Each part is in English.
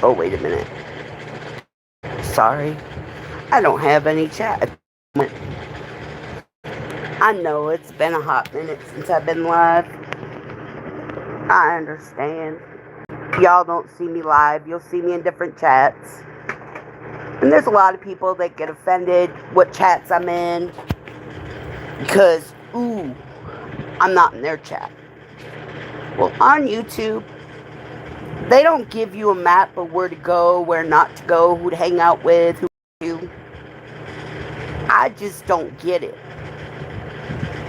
Oh, wait a minute. Sorry. I don't have any chat. I know it's been a hot minute since I've been live. I understand. Y'all don't see me live. You'll see me in different chats. And there's a lot of people that get offended what chats I'm in. Because, I'm not in their chat. Well, on YouTube, they don't give you a map of where to go, where not to go, who to hang out with, who to. I just don't get it.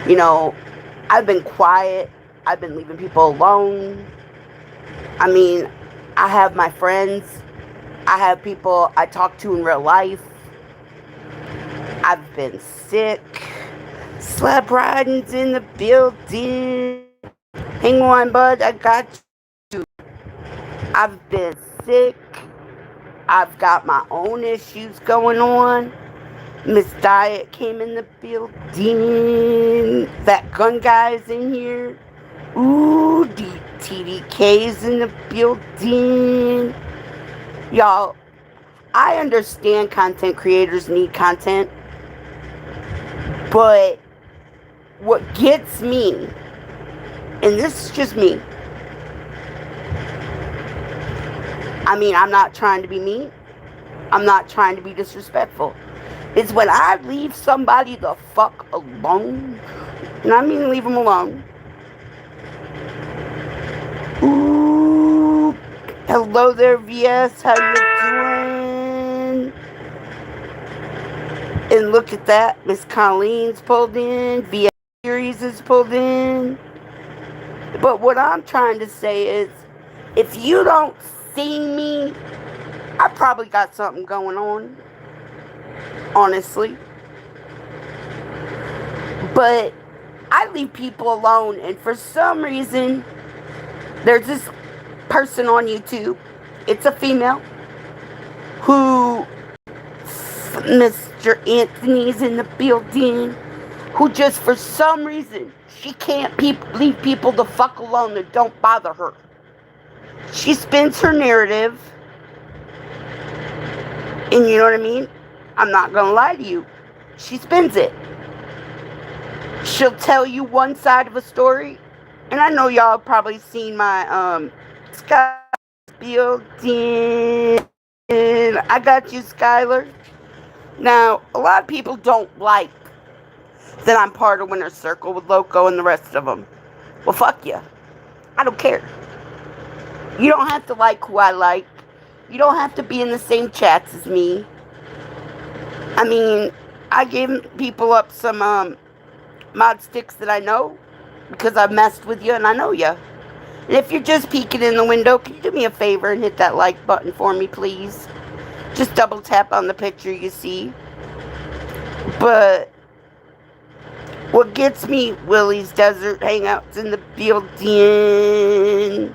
You know, I've been quiet. I've been leaving people alone. I mean, I have my friends. I have people I talk to in real life. I've been sick. Slab riding's in the building. Hang on, bud. I got you. I've been sick. I've got my own issues going on. Miss Diet came in the building. That gun guy's in here. Ooh, TDK's in the building. Y'all, I understand content creators need content. But what gets me, and this is just me. I mean, I'm not trying to be mean. I'm not trying to be disrespectful. It's when I leave somebody the fuck alone. And I mean leave them alone. Ooh. Hello there, VS. How you doing? And look at that. Miss Colleen's pulled in. VS Series is pulled in. But what I'm trying to say is, if you don't see me, I probably got something going on. Honestly. But I leave people alone, and for some reason, there's this person on YouTube. It's a female who, Mr. Anthony's in the building, who just for some reason, she can't leave people the fuck alone that don't bother her. She spins her narrative, and you know what I mean? I'm not gonna lie to you. She spins it. She'll tell you one side of a story, and I know y'all probably seen my Sky building. I got you, Skylar. Now, a lot of people don't like that I'm part of Winner's Circle with Loco and the rest of them. Well, fuck you. I don't care. You don't have to like who I like. You don't have to be in the same chats as me. I mean, I gave people up some mod sticks that I know because I've messed with you and I know you. And if you're just peeking in the window, can you do me a favor and hit that like button for me, please? Just double tap on the picture you see. But what gets me, Willie's Desert Hangouts in the building.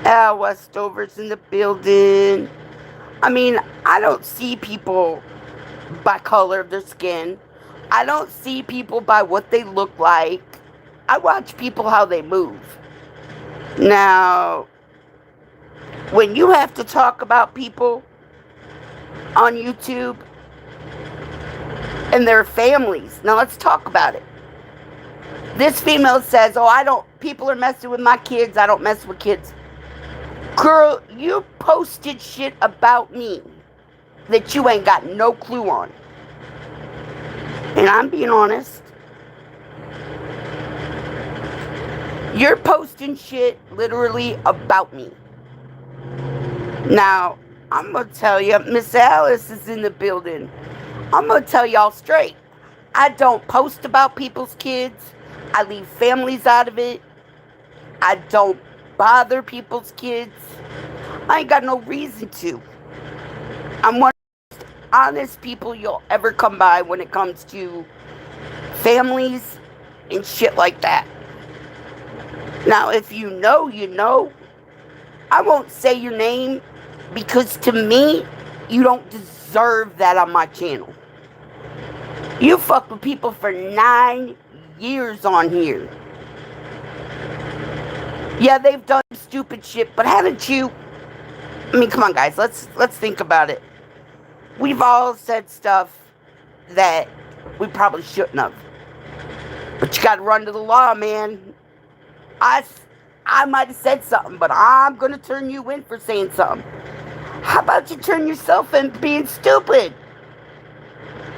Al Westover's in the building. I mean, I don't see people by color of their skin. I don't see people by what they look like. I watch people how they move. Now, when you have to talk about people on YouTube and their families, now let's talk about it. This female says, people are messing with my kids, I don't mess with kids. Girl, you posted shit about me that you ain't got no clue on. And I'm being honest. You're posting shit literally about me. Now, I'm going to tell you, Miss Alice is in the building. I'm going to tell y'all straight. I don't post about people's kids. I leave families out of it. I don't bother people's kids. I ain't got no reason to. I'm one of the most honest people you'll ever come by when it comes to families and shit like that. Now, if you know, you know. I won't say your name because to me, you don't deserve that on my channel. You fuck with people for 9 years on here. Yeah, they've done stupid shit, but haven't you? I mean, come on, guys. Let's think about it. We've all said stuff that we probably shouldn't have. But you got to run to the law, man. I, I might have said something, but I'm going to turn you in for saying something. How about you turn yourself in being stupid?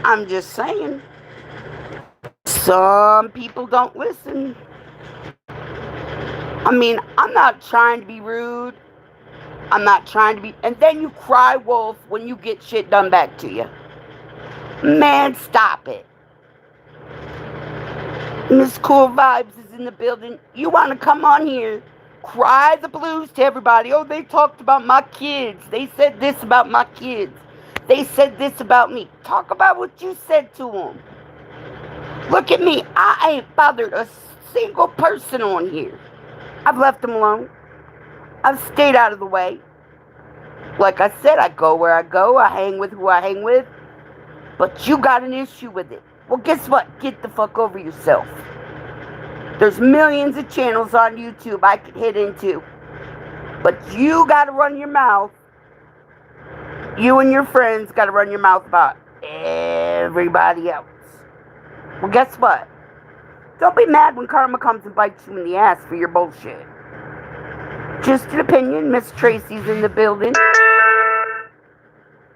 I'm just saying. Some people don't listen. I mean, I'm not trying to be rude. I'm not trying to be... And then you cry wolf when you get shit done back to you. Man, stop it. Miss Cool Vibes is in the building. You want to come on here, cry the blues to everybody. Oh, they talked about my kids. They said this about my kids. They said this about me. Talk about what you said to them. Look at me. I ain't bothered a single person on here. I've left them alone. I've stayed out of the way. Like I said, I go where I go. I hang with who I hang with. But you got an issue with it. Well, guess what? Get the fuck over yourself. There's millions of channels on YouTube I could hit into. But you got to run your mouth. You and your friends got to run your mouth about everybody else. Well, guess what? Don't be mad when karma comes and bites you in the ass for your bullshit. Just an opinion. Miss Tracy's in the building.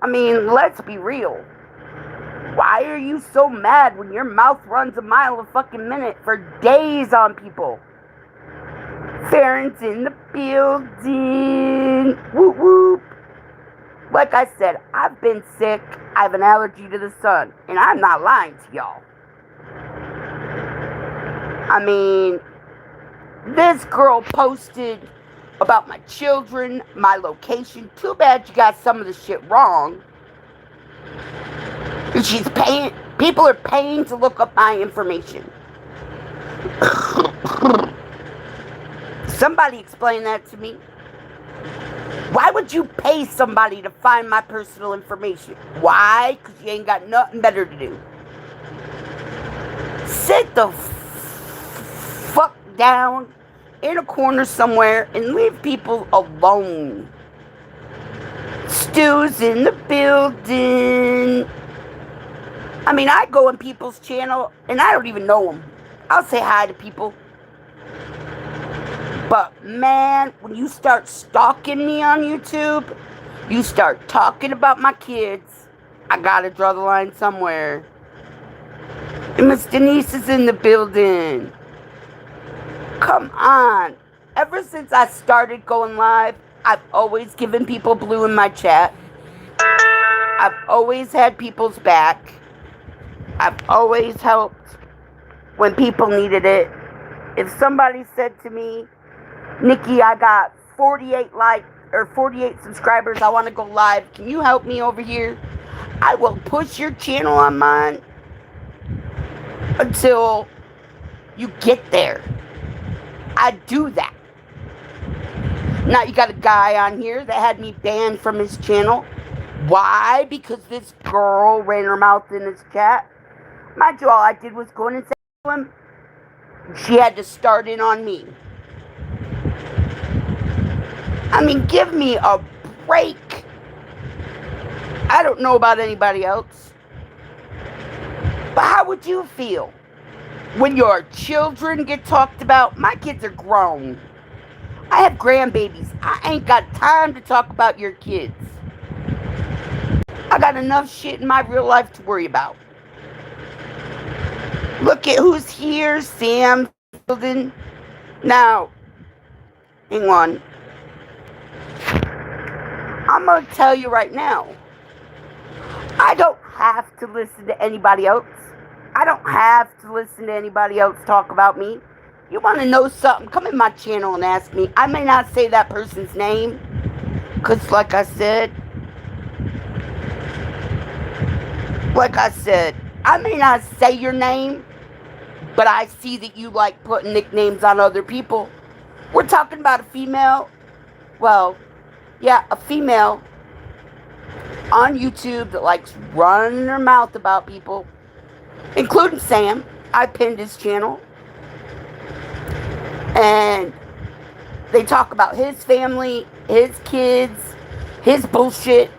I mean, let's be real. Why are you so mad when your mouth runs a mile a fucking minute for days on people? Farron's in the building. Whoop whoop. Like I said, I've been sick. I have an allergy to the sun. And I'm not lying to y'all. I mean, this girl posted about my children, my location. Too bad you got some of the shit wrong. And she's paying, people are paying to look up my information. Somebody explain that to me. Why would you pay somebody to find my personal information? Why? Because you ain't got nothing better to do. Sit the fuck down in a corner somewhere and leave people alone. Stu's in the building. I mean, I go on people's channel and I don't even know them. I'll say hi to people. But man, when you start stalking me on YouTube, you start talking about my kids, I gotta draw the line somewhere. And Miss Denise is in the building. Come on. Ever since I started going live, I've always given people blue in my chat. I've always had people's back. I've always helped when people needed it. If somebody said to me, Nicci, I got 48 subscribers, I want to go live, can you help me over here? I will push your channel on mine until you get there. I do that. Now you got a guy on here that had me banned from his channel. Why? Because this girl ran her mouth in his chat. Mind you, all I did was go in and say to him, she had to start in on me. I mean, give me a break. I don't know about anybody else. But how would you feel when your children get talked about? My kids are grown. I have grandbabies. I ain't got time to talk about your kids. I got enough shit in my real life to worry about. Look at who's here. Sam building. Now, hang on. I'm going to tell you right now. I don't have to listen to anybody else. I don't have to listen to anybody else talk about me. You want to know something? Come in my channel and ask me. I may not say that person's name. Because like I said, I may not say your name. But I see that you like putting nicknames on other people. We're talking about a female. Well, yeah, a female on YouTube that likes running her mouth about people. Including Sam. I pinned his channel. And they talk about his family, his kids, His bullshit.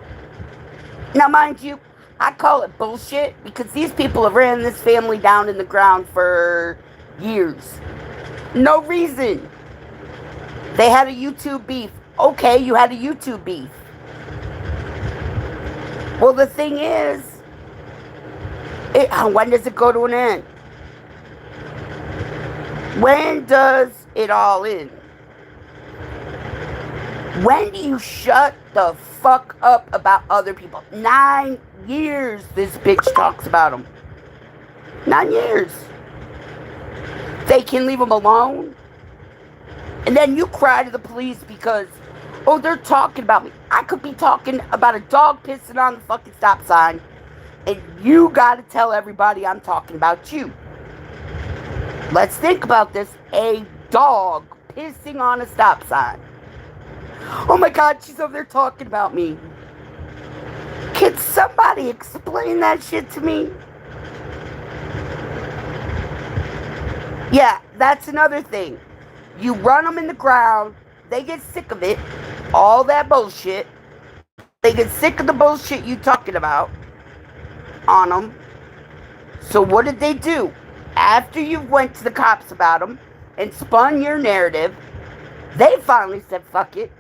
Now, mind you, I call it bullshit because these people have ran this family down in the ground for years. No reason. They had a YouTube beef. Okay, you had a YouTube beef. Well, the thing is, when does it go to an end? When does it all end? When do you shut the fuck up about other people? 9 years this bitch talks about them. 9 years. They can leave them alone. And then you cry to the police because, oh, they're talking about me. I could be talking about a dog pissing on the fucking stop sign. And you gotta tell everybody I'm talking about you. Let's think about this. A dog pissing on a stop sign. Oh my God, she's over there talking about me. Can somebody explain that shit to me? Yeah, that's another thing. You run them in the ground, they get sick of it, all that bullshit. They get sick of the bullshit you talking about on them. So what did they do? After you went to the cops about them and spun your narrative, they finally said, fuck it.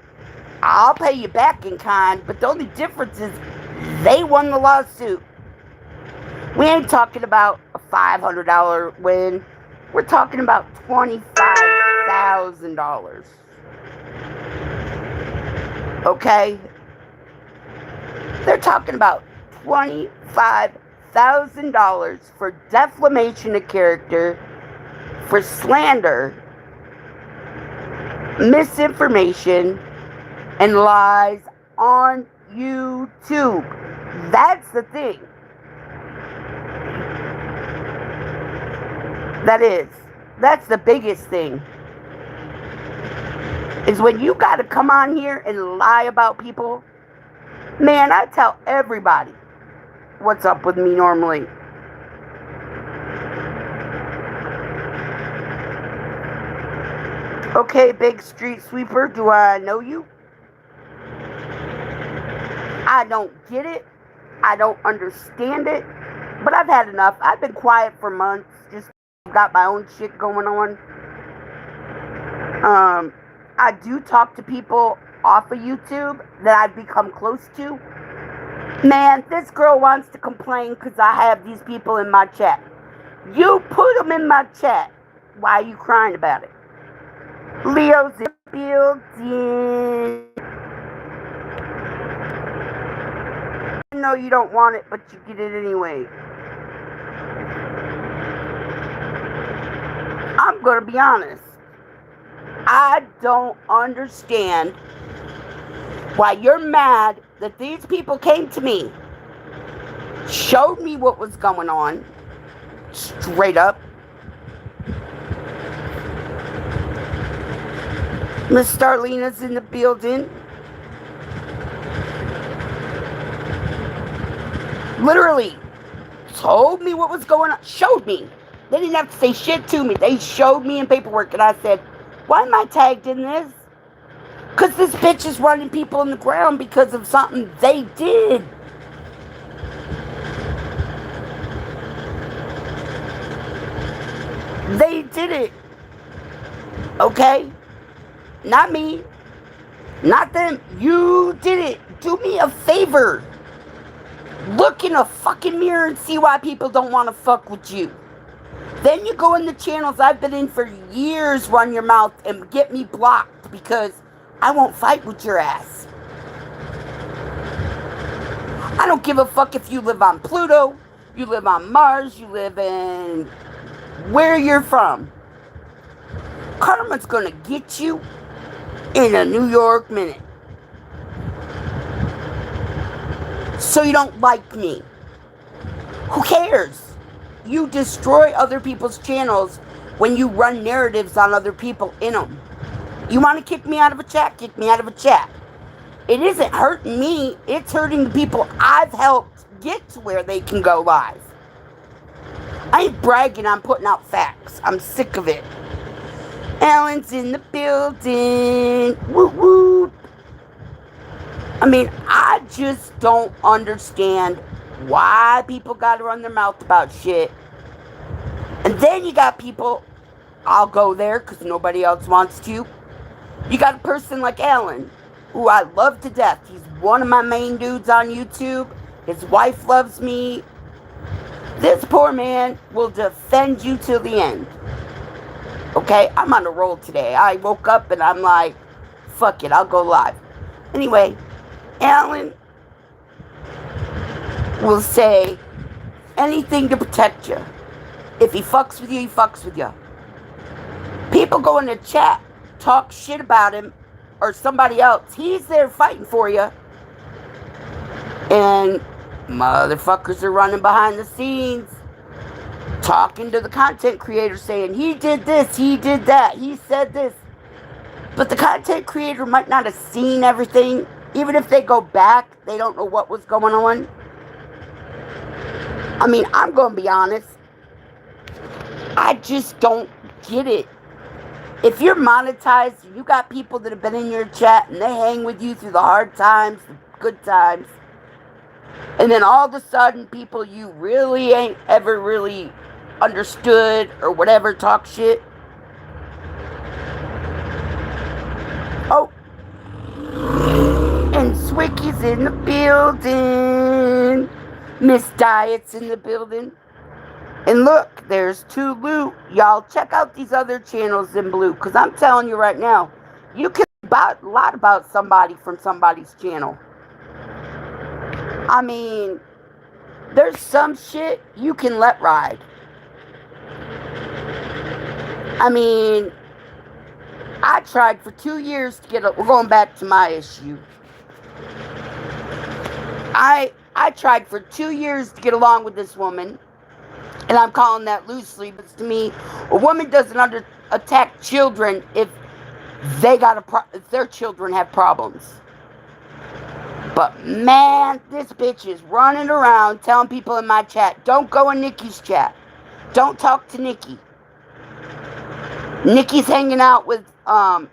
I'll pay you back in kind, but the only difference is they won the lawsuit. We ain't talking about a $500 win. We're talking about $25,000. Okay? They're talking about $25,000 for defamation of character, for slander, misinformation, and lies on YouTube. That's the thing. That's the biggest thing. Is when you gotta come on here and lie about people. Man, I tell everybody what's up with me normally. Okay, big street sweeper, do I know you? I don't get it. I don't understand it. But I've had enough. I've been quiet for months. Just got my own shit going on. I do talk to people off of YouTube that I've become close to. Man, this girl wants to complain because I have these people in my chat. You put them in my chat. Why are you crying about it? Leo's in the building. I know you don't want it, but you get it anyway. I'm gonna be honest. I don't understand why you're mad that these people came to me, showed me what was going on, straight up. Miss Starlena's in the building. Literally told me what was going on, showed me. They didn't have to say shit to me. They showed me in paperwork, and I said, why am I tagged in this? Because this bitch is running people in the ground because of something they did. They did it. Okay? Not me. Not them. You did it. Do me a favor. Look in a fucking mirror and see why people don't want to fuck with you. Then you go in the channels I've been in for years, run your mouth, and get me blocked because I won't fight with your ass. I don't give a fuck if you live on Pluto, you live on Mars, you live in where you're from. Karma's gonna get you in a New York minute. So you don't like me. Who cares? You destroy other people's channels when you run narratives on other people in them. You want to kick me out of a chat? Kick me out of a chat. It isn't hurting me. It's hurting the people I've helped get to where they can go live. I ain't bragging. I'm putting out facts. I'm sick of it. Alan's in the building. Whoop, whoop. I mean, I just don't understand why people gotta run their mouth about shit. And then you got people, I'll go there because nobody else wants to. You got a person like Alan, who I love to death. He's one of my main dudes on YouTube. His wife loves me. This poor man will defend you till the end. Okay, I'm on a roll today. I woke up and I'm like, fuck it, I'll go live. Anyway, Alan will say anything to protect you. If he fucks with you, he fucks with you. People go in the chat, talk shit about him or somebody else. He's there fighting for you. And motherfuckers are running behind the scenes, talking to the content creator saying, he did this, he did that, he said this. But the content creator might not have seen everything. Even if they go back, they don't know what was going on. I mean, I'm going to be honest. I just don't get it. If you're monetized, you got people that have been in your chat and they hang with you through the hard times, the good times. And then all of a sudden, people you really ain't ever really understood or whatever talk shit. Oh. And Swicky's in the building. Miss Diet's in the building. And look, there's two Blue. Y'all check out these other channels in Blue. Because I'm telling you right now, you can buy a lot about somebody from somebody's channel. I mean, there's some shit you can let ride. I mean, I tried for 2 years to get we're going back to my issue. I tried for 2 years to get along with this woman. And I'm calling that loosely, but to me, a woman doesn't attack children if if their children have problems. But man, this bitch is running around telling people in my chat, don't go in Nicci's chat. Don't talk to Nicci. Nicci's hanging out with, I'm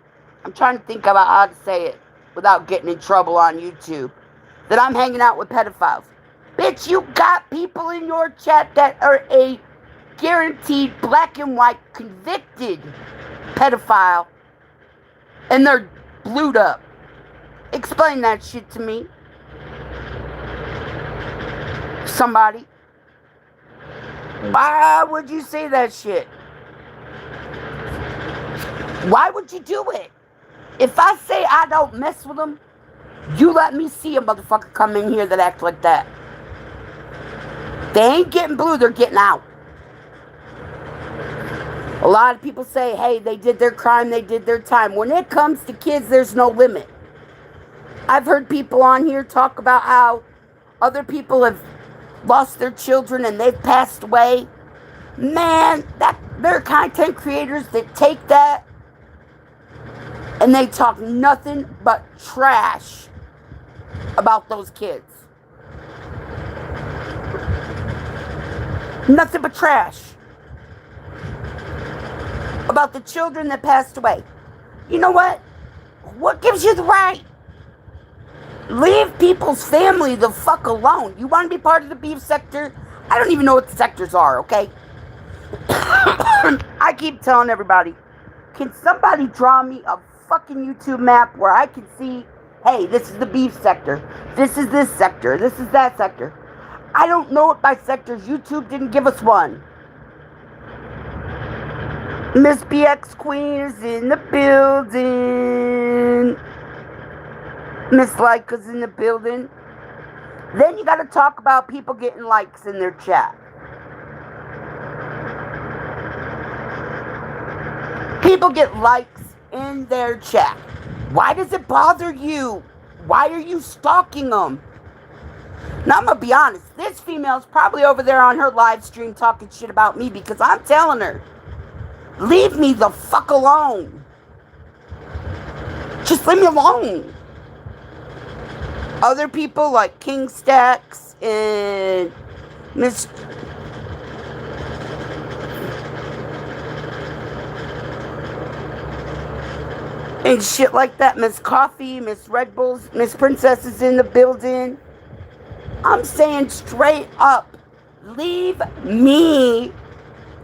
trying to think about how to say it without getting in trouble on YouTube. That I'm hanging out with pedophiles. Bitch, you got people in your chat that are a guaranteed black and white convicted pedophile. And they're blued up. Explain that shit to me. Somebody. Why would you say that shit? Why would you do it? If I say I don't mess with them, you let me see a motherfucker come in here that acts like that. They ain't getting blue, they're getting out. A lot of people say, hey, they did their crime, they did their time. When it comes to kids, there's no limit. I've heard people on here talk about how other people have lost their children and they've passed away. Man, they're content creators that take that and they talk nothing but trash about those kids. Nothing but trash about the children that passed away. You know what? What gives you the right? Leave people's family the fuck alone. You want to be part of the beef sector? I don't even know what the sectors are, okay? I keep telling everybody, can somebody draw me a fucking YouTube map where I can see, hey, this is the beef sector. This is this sector. This is that sector. I don't know it by sectors. YouTube didn't give us one. Miss BX Queen is in the building. Miss Leica's in the building. Then you got to talk about people getting likes in their chat. People get likes in their chat. Why does it bother you? Why are you stalking them? Now, I'm going to be honest. This female's probably over there on her live stream talking shit about me because I'm telling her, leave me the fuck alone. Just leave me alone. Other people like King Stacks and Miss... and shit like that. Miss Coffee, Miss Red Bulls, Miss Princess is in the building. I'm saying straight up, leave me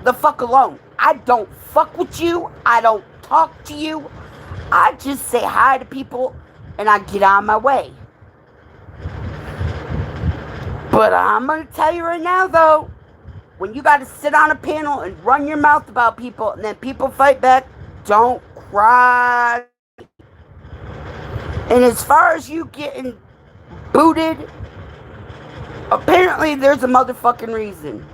the fuck alone. I don't fuck with you. I don't talk to you. I just say hi to people and I get out of my way. But I'm going to tell you right now, though, when you got to sit on a panel and run your mouth about people and then people fight back, don't cry. And as far as you getting booted, apparently there's a motherfucking reason.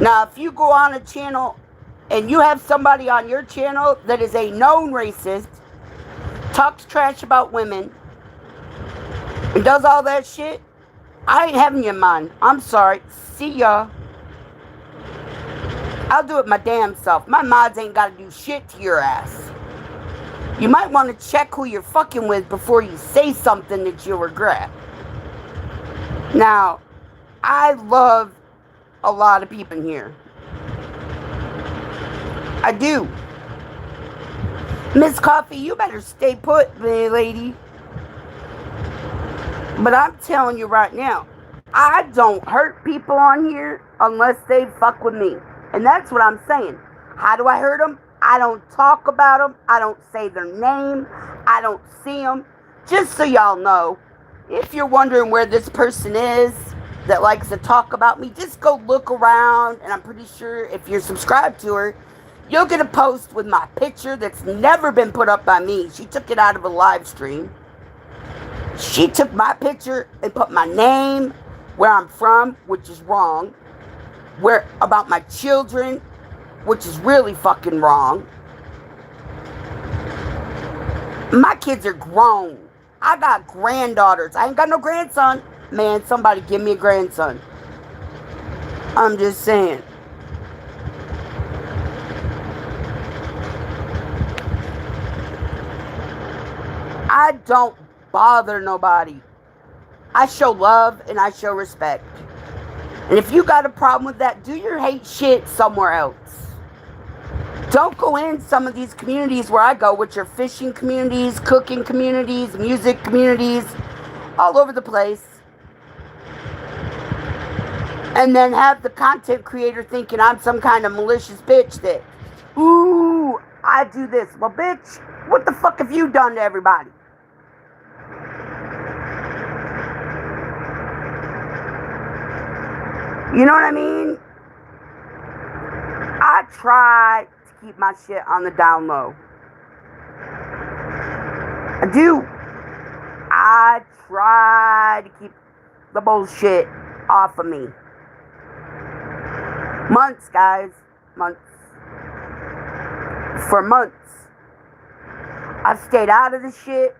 Now, if you go on a channel and you have somebody on your channel that is a known racist, talks trash about women, and does all that shit, I ain't having you in mind. I'm sorry. See ya. I'll do it my damn self. My mods ain't got to do shit to your ass. You might want to check who you're fucking with before you say something that you'll regret. Now, I love a lot of people in here. I do. Miss Coffee, you better stay put, lady. But I'm telling you right now, I don't hurt people on here unless they fuck with me. And that's what I'm saying. How do I hurt them? I don't talk about them. I don't say their name. I don't see them. Just so y'all know, if you're wondering where this person is that likes to talk about me, just go look around. And I'm pretty sure if you're subscribed to her, you'll get a post with my picture that's never been put up by me. She took it out of a live stream. She took my picture and put my name, where I'm from, which is wrong, where about my children, which is really fucking wrong. My kids are grown. I got granddaughters. I ain't got no grandson. Man, somebody give me a grandson. I'm just saying. I don't bother nobody. I show love and I show respect. And if you got a problem with that, do your hate shit somewhere else. Don't go in some of these communities where I go, which are fishing communities, cooking communities, music communities, all over the place. And then have the content creator thinking I'm some kind of malicious bitch that, ooh, I do this. Well, bitch, what the fuck have you done to everybody? You know what I mean? I try to keep my shit on the down low. I do. I try to keep the bullshit off of me. Months, guys. Months. For months. I've stayed out of this shit.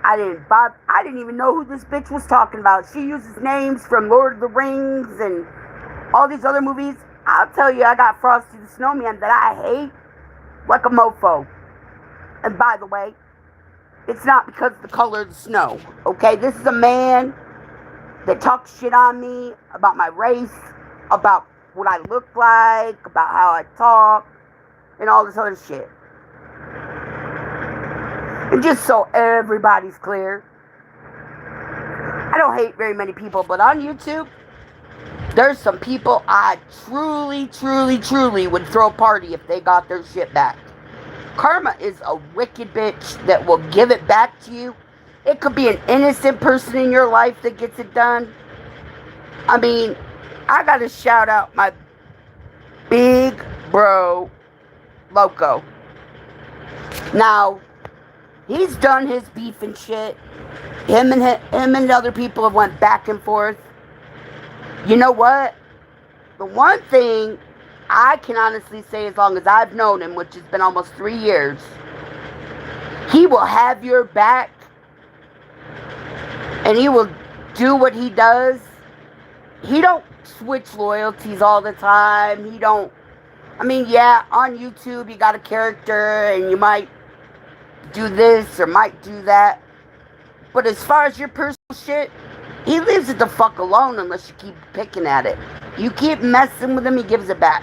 I didn't even know who this bitch was talking about. She uses names from Lord of the Rings and all these other movies. I'll tell you, I got Frosty the Snowman that I hate like a mofo. And by the way, it's not because of the color of the snow. Okay, this is a man that talks shit on me about my race, about what I look like, about how I talk, and all this other shit. And just so everybody's clear, I don't hate very many people, but on YouTube, there's some people I truly, truly, truly would throw a party if they got their shit back. Karma is a wicked bitch that will give it back to you. It could be an innocent person in your life that gets it done. I mean, I gotta shout out my big bro, Loco. Now, he's done his beef and shit. Him and other people have went back and forth. You know what? The one thing I can honestly say, as long as I've known him, which has been almost 3 years, he will have your back and he will do what he does. He don't switch loyalties all the time. Yeah, on YouTube you got a character and you might do this or might do that. But as far as your personal shit, he leaves it the fuck alone unless you keep picking at it. You keep messing with him, he gives it back.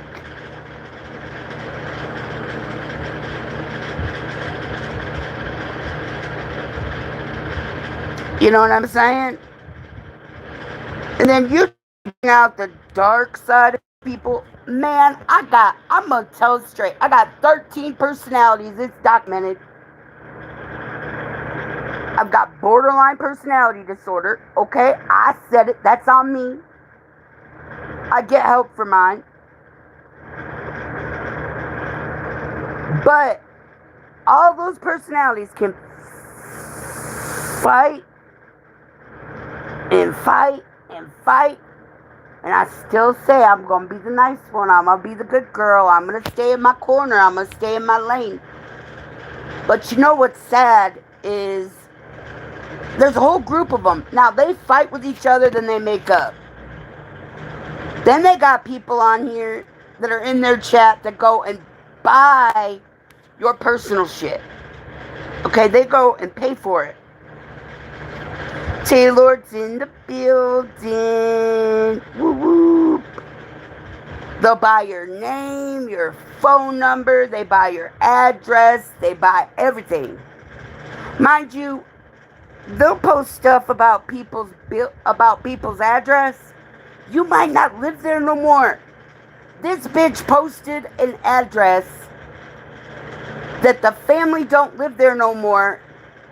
You know what I'm saying? And then you bring out the dark side of people. Man, I'm gonna tell it straight. I got 13 personalities. It's documented. I've got borderline personality disorder. Okay, I said it. That's on me. I get help for mine. But all those personalities can fight and fight and fight. And I still say I'm going to be the nice one. I'm going to be the good girl. I'm going to stay in my corner. I'm going to stay in my lane. But you know what's sad is there's a whole group of them. Now, they fight with each other, then they make up. Then they got people on here that are in their chat that go and buy your personal shit. Okay, they go and pay for it. Taylor's in the building. Woo woo. They'll buy your name, your phone number, they buy your address, they buy everything. Mind you, they'll post stuff about people's address. You might not live there no more. This bitch posted an address that the family don't live there no more.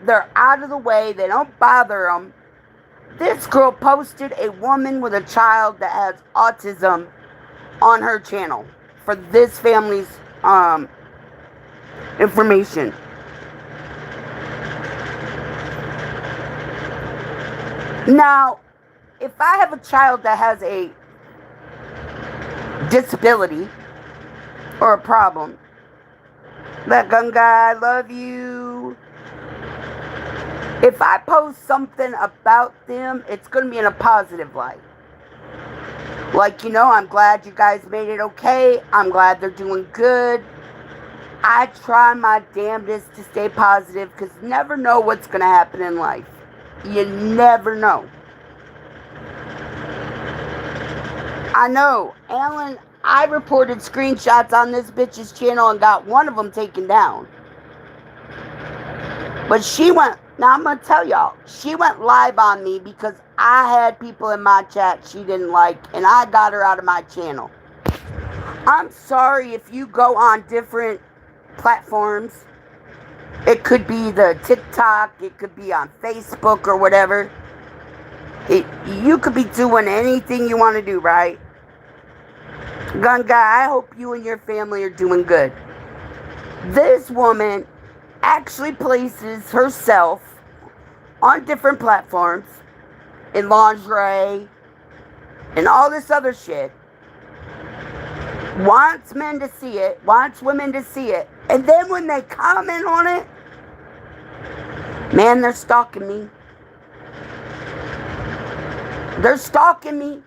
They're out of the way. They don't bother them. This girl posted a woman with a child that has autism on her channel for this family's information. Now, if I have a child that has a disability or a problem, that gun guy, I love you. If I post something about them, it's going to be in a positive light. Like, I'm glad you guys made it okay. I'm glad they're doing good. I try my damnedest to stay positive because you never know what's going to happen in life. You never know. I know, Alan, I reported screenshots on this bitch's channel and got one of them taken down. But now I'm going to tell y'all, she went live on me because I had people in my chat she didn't like, and I got her out of my channel. I'm sorry if you go on different platforms. It could be the TikTok, it could be on Facebook or whatever. You could be doing anything you want to do, right? Gun guy, I hope you and your family are doing good. This woman actually places herself on different platforms in lingerie and all this other shit, wants men to see it, wants women to see it, and then when they comment on it, man, they're stalking me. They're stalking me.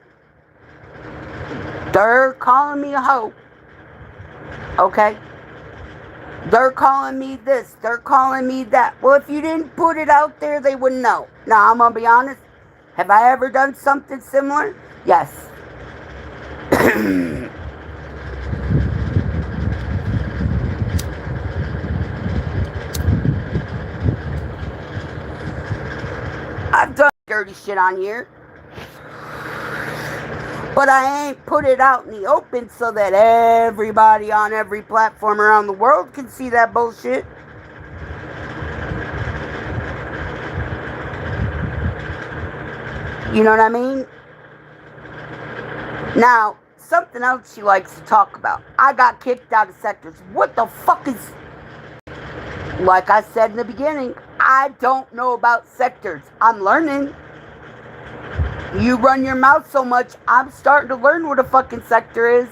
They're calling me a hoe. Okay? They're calling me this. They're calling me that. Well, if you didn't put it out there, they wouldn't know. Now, I'm going to be honest. Have I ever done something similar? Yes. I've done dirty shit on here. But I ain't put it out in the open so that everybody on every platform around the world can see that bullshit. You know what I mean? Now, something else she likes to talk about. I got kicked out of sectors. What the fuck is... Like I said in the beginning, I don't know about sectors. I'm learning. You run your mouth so much, I'm starting to learn what a fucking sector is.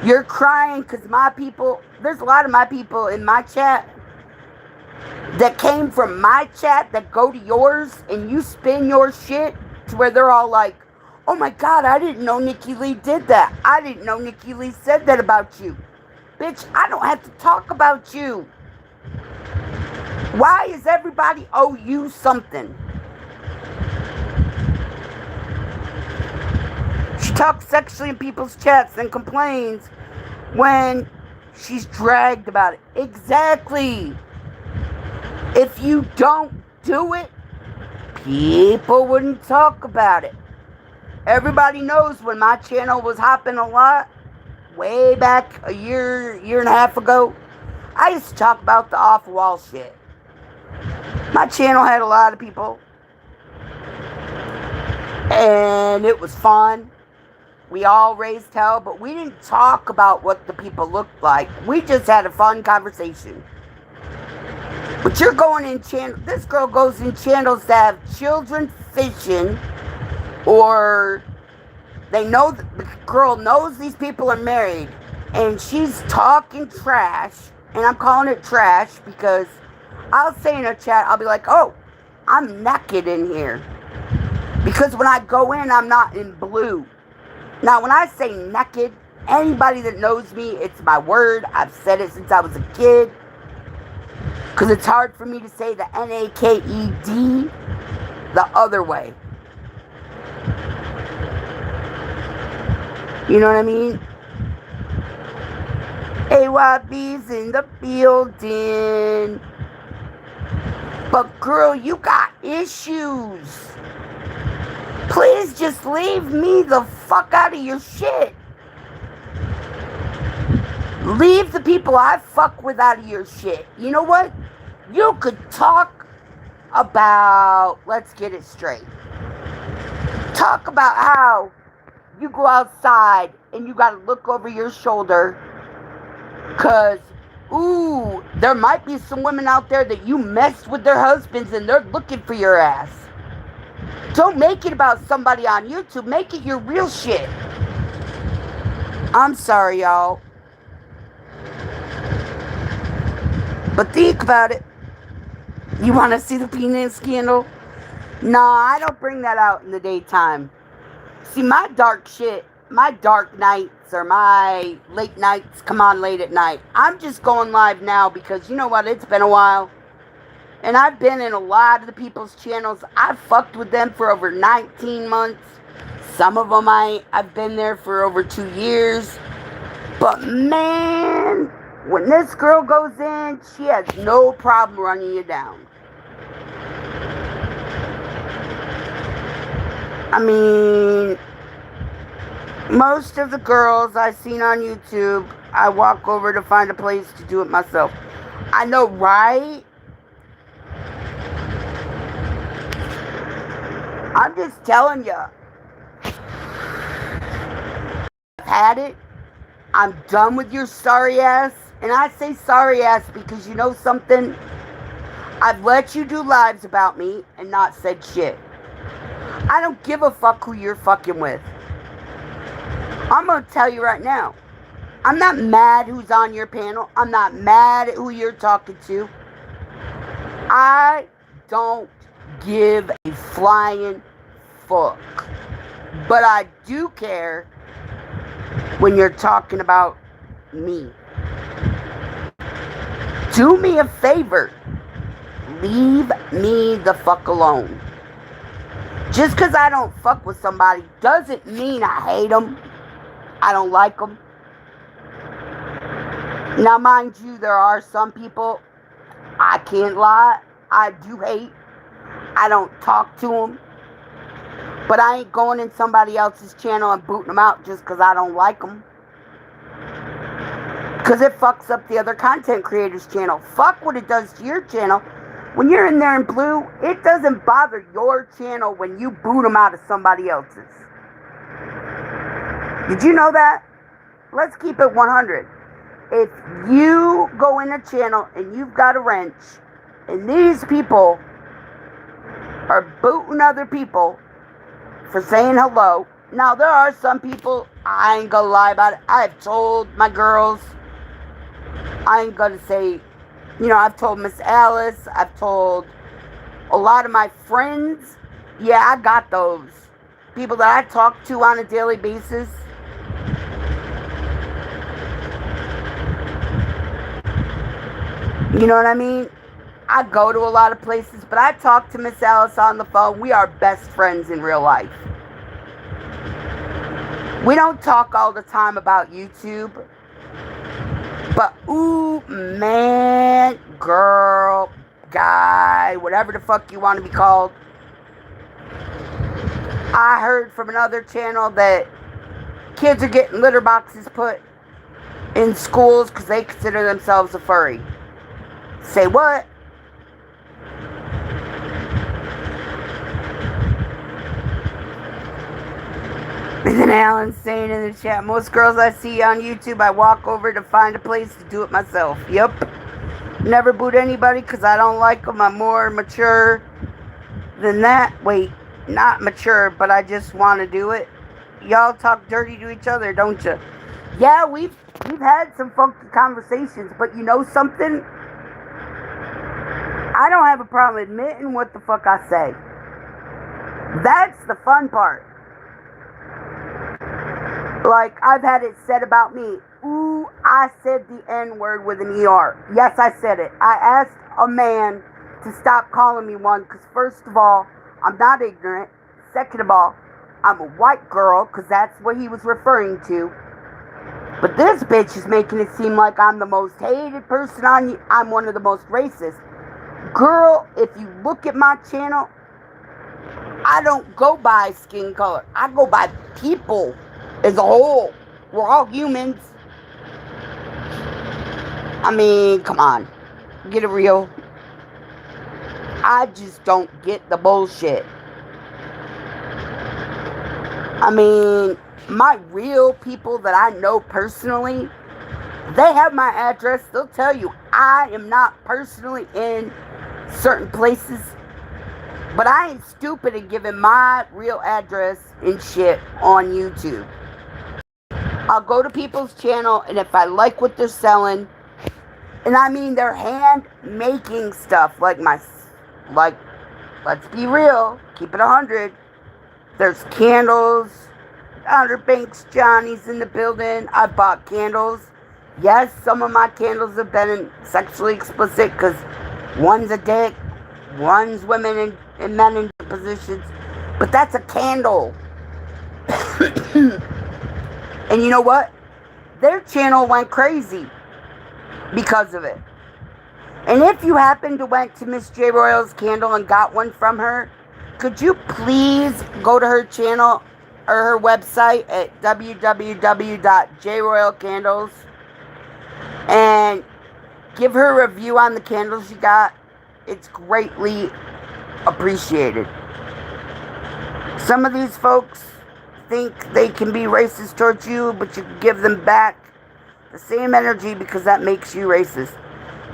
You're crying because my people, there's a lot of my people in my chat that came from my chat that go to yours and you spin your shit to where they're all like, oh my God, I didn't know Nicci Lee did that. I didn't know Nicci Lee said that about you. Bitch, I don't have to talk about you. Why does everybody owe you something? She talks sexually in people's chats and complains when she's dragged about it. Exactly. If you don't do it, people wouldn't talk about it. Everybody knows when my channel was hopping a lot, way back a year and a half ago, I used to talk about the off-wall shit. My channel had a lot of people, and it was fun. We all raised hell, but we didn't talk about what the people looked like. We just had a fun conversation. But you're going in channel. This girl goes in channels that have children fishing, or they know the girl knows these people are married, and she's talking trash. And I'm calling it trash because I'll say in a chat, I'll be like, "Oh, I'm naked in here," because when I go in, I'm not in blue. Now, when I say naked, anybody that knows me, it's my word. I've said it since I was a kid. Because it's hard for me to say the N-A-K-E-D the other way. You know what I mean? AYB's in the building. But girl, you got issues. Please just leave me the fuck out of your shit. Leave the people I fuck with out of your shit. You know what? You could talk about, let's get it straight. Talk about how you go outside and you gotta look over your shoulder. Cause, ooh, there might be some women out there that you messed with their husbands and they're looking for your ass. Don't make it about somebody on YouTube. Make it your real shit. I'm sorry, y'all. But think about it. You want to see the penis scandal? Nah, I don't bring that out in the daytime. See, my dark shit, my dark nights or my late nights come on late at night. I'm just going live now because, you know what, it's been a while. And I've been in a lot of the people's channels. I've fucked with them for over 19 months. Some of them I've been there for over 2 years. But man, when this girl goes in, she has no problem running you down. I mean, most of the girls I've seen on YouTube, I walk over to find a place to do it myself. I know, right? I'm just telling you. I've had it. I'm done with your sorry ass. And I say sorry ass because you know something? I've let you do lives about me and not said shit. I don't give a fuck who you're fucking with. I'm going to tell you right now. I'm not mad who's on your panel. I'm not mad at who you're talking to. I don't give a flying fuck. But I do care when you're talking about me. Do me a favor. Leave me the fuck alone. Just because I don't fuck with somebody doesn't mean I hate them. I don't like them. Now, mind you, there are some people, I can't lie, I do hate. I don't talk to them. But I ain't going in somebody else's channel and booting them out just because I don't like them. Because it fucks up the other content creators' channel. Fuck what it does to your channel. When you're in there in blue, it doesn't bother your channel when you boot them out of somebody else's. Did you know that? Let's keep it 100. If you go in a channel and you've got a wrench, and these people are booting other people for saying hello. Now, there are some people, I ain't gonna lie about it. I've told my girls, I ain't gonna say, you know, I've told Miss Alice, I've told a lot of my friends. Yeah, I got those. People that I talk to on a daily basis. You know what I mean? I go to a lot of places, but I talk to Miss Alice on the phone. We are best friends in real life. We don't talk all the time about YouTube. But, ooh, man, girl, guy, whatever the fuck you want to be called. I heard from another channel that kids are getting litter boxes put in schools because they consider themselves a furry. Say what? And then Alan's saying in the chat, most girls I see on YouTube, I walk over to find a place to do it myself. Yep. Never boot anybody because I don't like them. I'm more mature than that. Wait, not mature, but I just want to do it. Y'all talk dirty to each other, don't you? Yeah, we've had some funky conversations, but you know something? I don't have a problem admitting what the fuck I say. That's the fun part. Like, I've had it said about me. Ooh, I said the N-word with an ER. Yes, I said it. I asked a man to stop calling me one because, first of all, I'm not ignorant. Second of all, I'm a white girl because that's what he was referring to. But this bitch is making it seem like I'm the most hated person on you. I'm one of the most racist. Girl, if you look at my channel, I don't go by skin color. I go by people as a whole. We're all humans. I mean, come on. Get it real. I just don't get the bullshit. I mean, my real people that I know personally, they have my address. They'll tell you I am not personally in certain places. But I ain't stupid in giving my real address and shit on YouTube. I'll go to people's channel, and if I like what they're selling, and I mean they're hand-making stuff, like, let's be real, keep it 100. There's candles, Outer Banks Johnny's in the building. I bought candles. Yes, some of my candles have been sexually explicit, because one's a dick, one's women and men in positions, but that's a candle. And you know what? Their channel went crazy because of it. And if you happen to went to Miss J Royal's candle and got one from her, could you please go to her channel or her website at www.jroyalcandles and give her a review on the candles you got? It's greatly appreciated. Some of these folks think they can be racist towards you, but you can give them back the same energy because that makes you racist.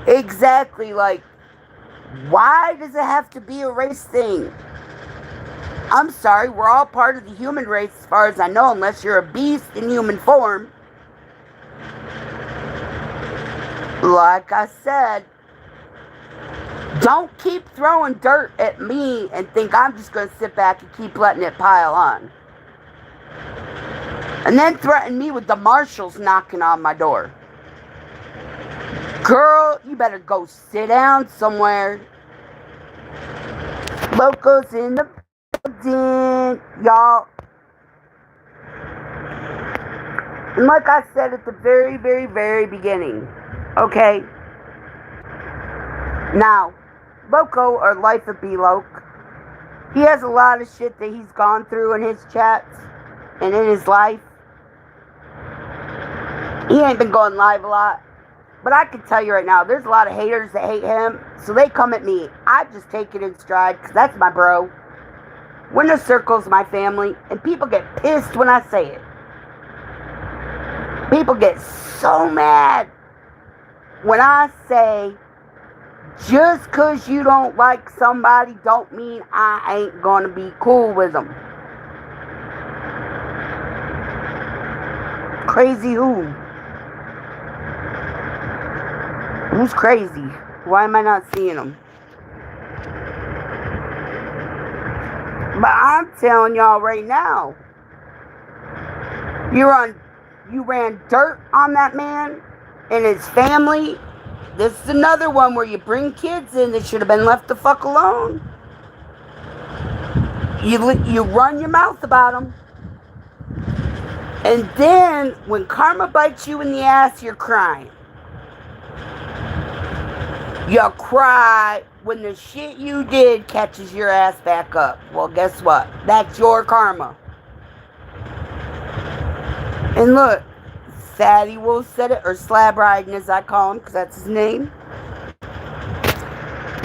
Exactly, like, why does it have to be a race thing? I'm sorry, we're all part of the human race as far as I know, unless you're a beast in human form. Like I said, don't keep throwing dirt at me and think I'm just going to sit back and keep letting it pile on. And then threaten me with the marshals knocking on my door. Girl, you better go sit down somewhere. Locals in the building, y'all. And like I said at the very, very, very beginning, okay? Now, Loco, or Life of B-Loke, he has a lot of shit that he's gone through in his chats and in his life. He ain't been going live a lot. But I can tell you right now, there's a lot of haters that hate him, so they come at me. I just take it in stride, because that's my bro. Winner Circle's my family, and people get pissed when I say it. People get so mad when I say, just because you don't like somebody don't mean I ain't going to be cool with them. Crazy who? Who's crazy? Why am I not seeing them? But I'm telling y'all right now, you ran dirt on that man and his family. This is another one where you bring kids in that should have been left the fuck alone. You run your mouth about them. And then, when karma bites you in the ass, you're crying. You cry when the shit you did catches your ass back up, well, guess what? That's your karma. And look, Fatty Wolf said it, or Slab Riding as I call him, because that's his name.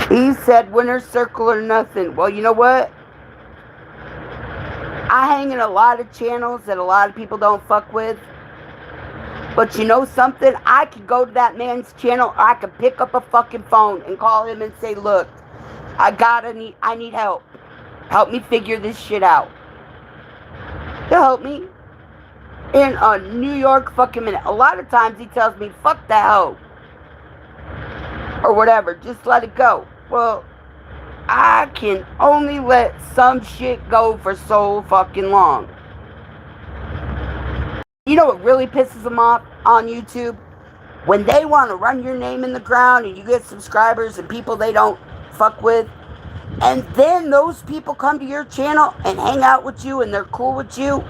He said winner's circle or nothing. Well, you know what? I hang in a lot of channels that a lot of people don't fuck with. But you know something? I could go to that man's channel, or I could pick up a fucking phone and call him and say, look, I need help. Help me figure this shit out. He'll help me in a New York fucking minute. A lot of times he tells me, fuck that hoe. Or whatever, just let it go. Well, I can only let some shit go for so fucking long. You know what really pisses them off on YouTube? When they want to run your name in the ground and you get subscribers and people they don't fuck with, and then those people come to your channel and hang out with you and they're cool with you,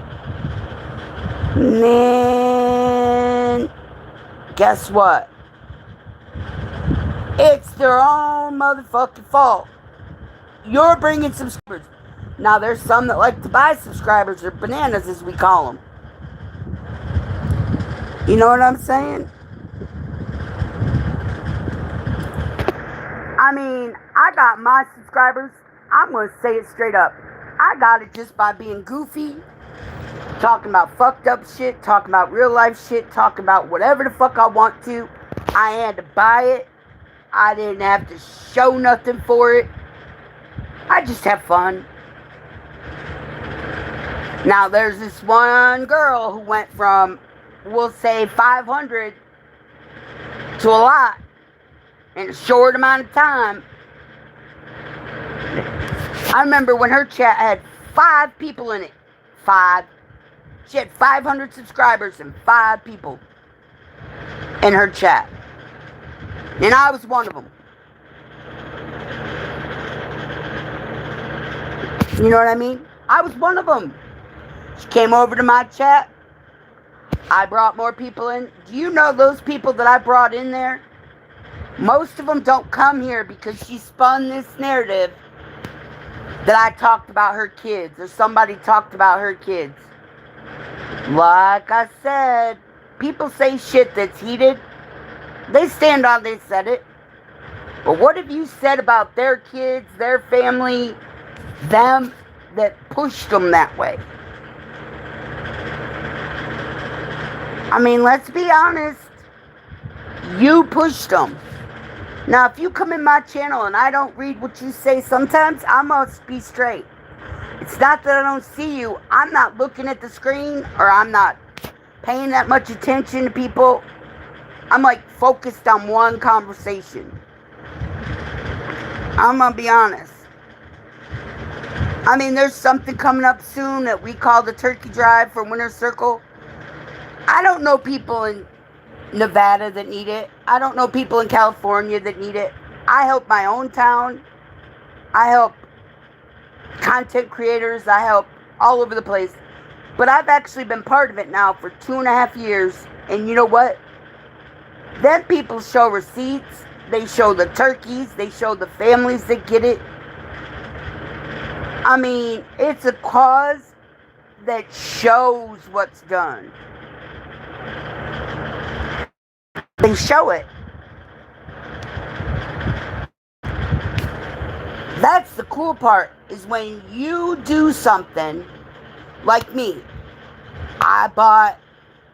man, guess what? It's their own motherfucking fault. You're bringing subscribers. Now, there's some that like to buy subscribers, or bananas as we call them. You know what I'm saying? I mean, I got my subscribers. I'm going to say it straight up. I got it just by being goofy, talking about fucked up shit, talking about real life shit, talking about whatever the fuck I want to. I had to buy it. I didn't have to show nothing for it. I just have fun. Now, there's this one girl who went from, we'll say, 500 to a lot in a short amount of time. I remember when her chat had 5 people in it. 5. She had 500 subscribers and 5 people in her chat. And I was one of them. You know what I mean? I was one of them. She came over to my chat. I brought more people in. Do you know those people that I brought in there? Most of them don't come here because she spun this narrative that I talked about her kids, or somebody talked about her kids. Like I said, people say shit that's heated. They stand on they said it. But what have you said about their kids, their family, them that pushed them that way? I mean, let's be honest. You pushed them. Now, if you come in my channel and I don't read what you say, sometimes I must be straight. It's not that I don't see you. I'm not looking at the screen, or I'm not paying that much attention to people. I'm like focused on one conversation. I'm gonna be honest. I mean, there's something coming up soon that we call the Turkey Drive for Winner's Circle. I don't know people in Nevada that need it. I don't know people in California that need it. I help my own town. I help content creators. I help all over the place. But I've actually been part of it now for 2.5 years. And you know what? Then people show receipts. They show the turkeys. They show the families that get it. I mean, it's a cause that shows what's done. They show it. That's the cool part, is when you do something like me. I bought,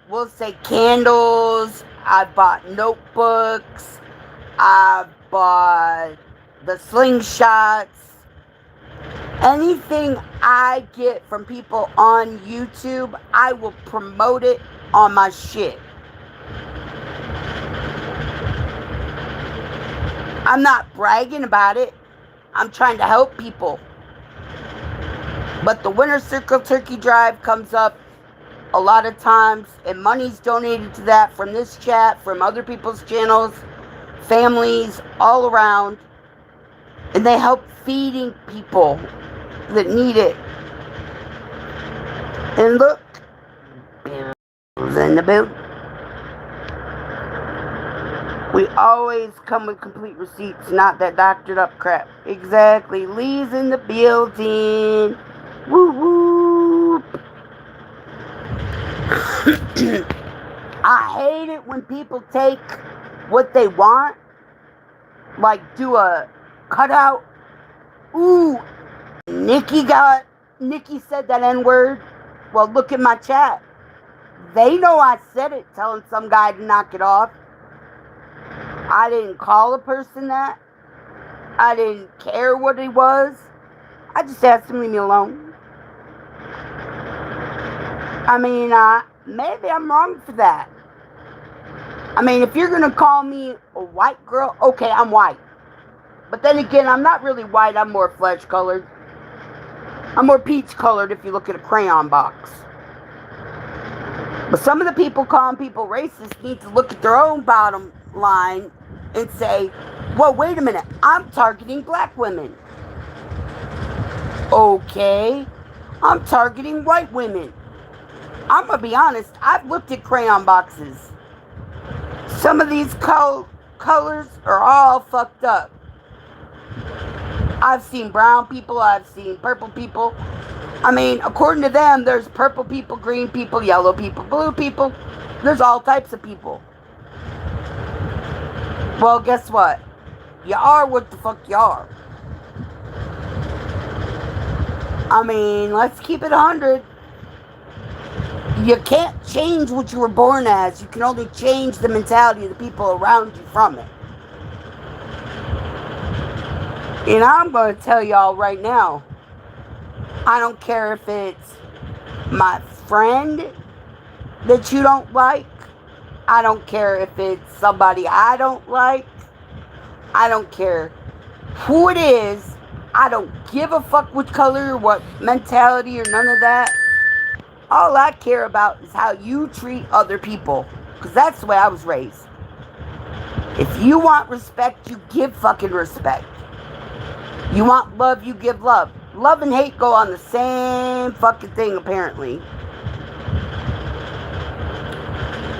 we'll say, candles. I bought notebooks. I bought the slingshots. Anything I get from people on YouTube, I will promote it on my shit. I'm not bragging about it. I'm trying to help people. But the Winner's Circle Turkey Drive comes up a lot of times, and money's donated to that from this chat, from other people's channels, families all around. And they help feeding people that need it. And look, Bill's in the boot. We always come with complete receipts, not that doctored up crap. Exactly. Lee's in the building. Woo woo. I hate it when people take what they want, like do a cutout. Ooh, Nicci said that N-word. Well, look at my chat. They know I said it, telling some guy to knock it off. I didn't call a person that. I didn't care what he was. I just asked him to leave me alone. I mean, maybe I'm wrong for that. I mean, if you're going to call me a white girl, okay, I'm white. But then again, I'm not really white. I'm more flesh colored. I'm more peach colored if you look at a crayon box. But some of the people calling people racist need to look at their own bottom line and say, well, wait a minute, I'm targeting black women. Okay, I'm targeting white women. I'm going to be honest, I've looked at crayon boxes. Some of these colors are all fucked up. I've seen brown people, I've seen purple people. I mean, according to them, there's purple people, green people, yellow people, blue people. There's all types of people. Well, guess what? You are what the fuck you are. I mean, let's keep it 100. You can't change what you were born as. You can only change the mentality of the people around you from it. And I'm going to tell y'all right now, I don't care if it's my friend that you don't like. I don't care if it's somebody I don't like. I don't care who it is. I don't give a fuck which color or what mentality or none of that. All I care about is how you treat other people. Because that's the way I was raised. If you want respect, you give fucking respect. You want love, you give love. Love and hate go on the same fucking thing, apparently.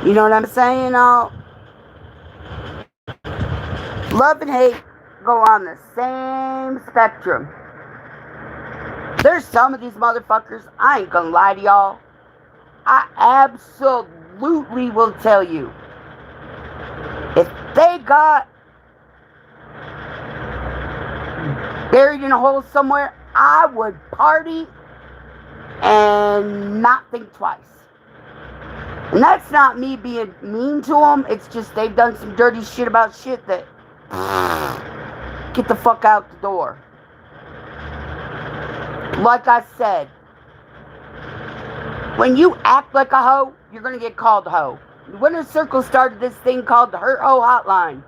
You know what I'm saying? Love and hate go on the same spectrum. There's some of these motherfuckers, I ain't gonna lie to y'all. I absolutely will tell you. If they got buried in a hole somewhere, I would party and not think twice. And that's not me being mean to them. It's just they've done some dirty shit about shit that get the fuck out the door. Like I said, when you act like a hoe, you're going to get called a hoe. The Winner's Circle started this thing called the Hurt Hoe Hotline.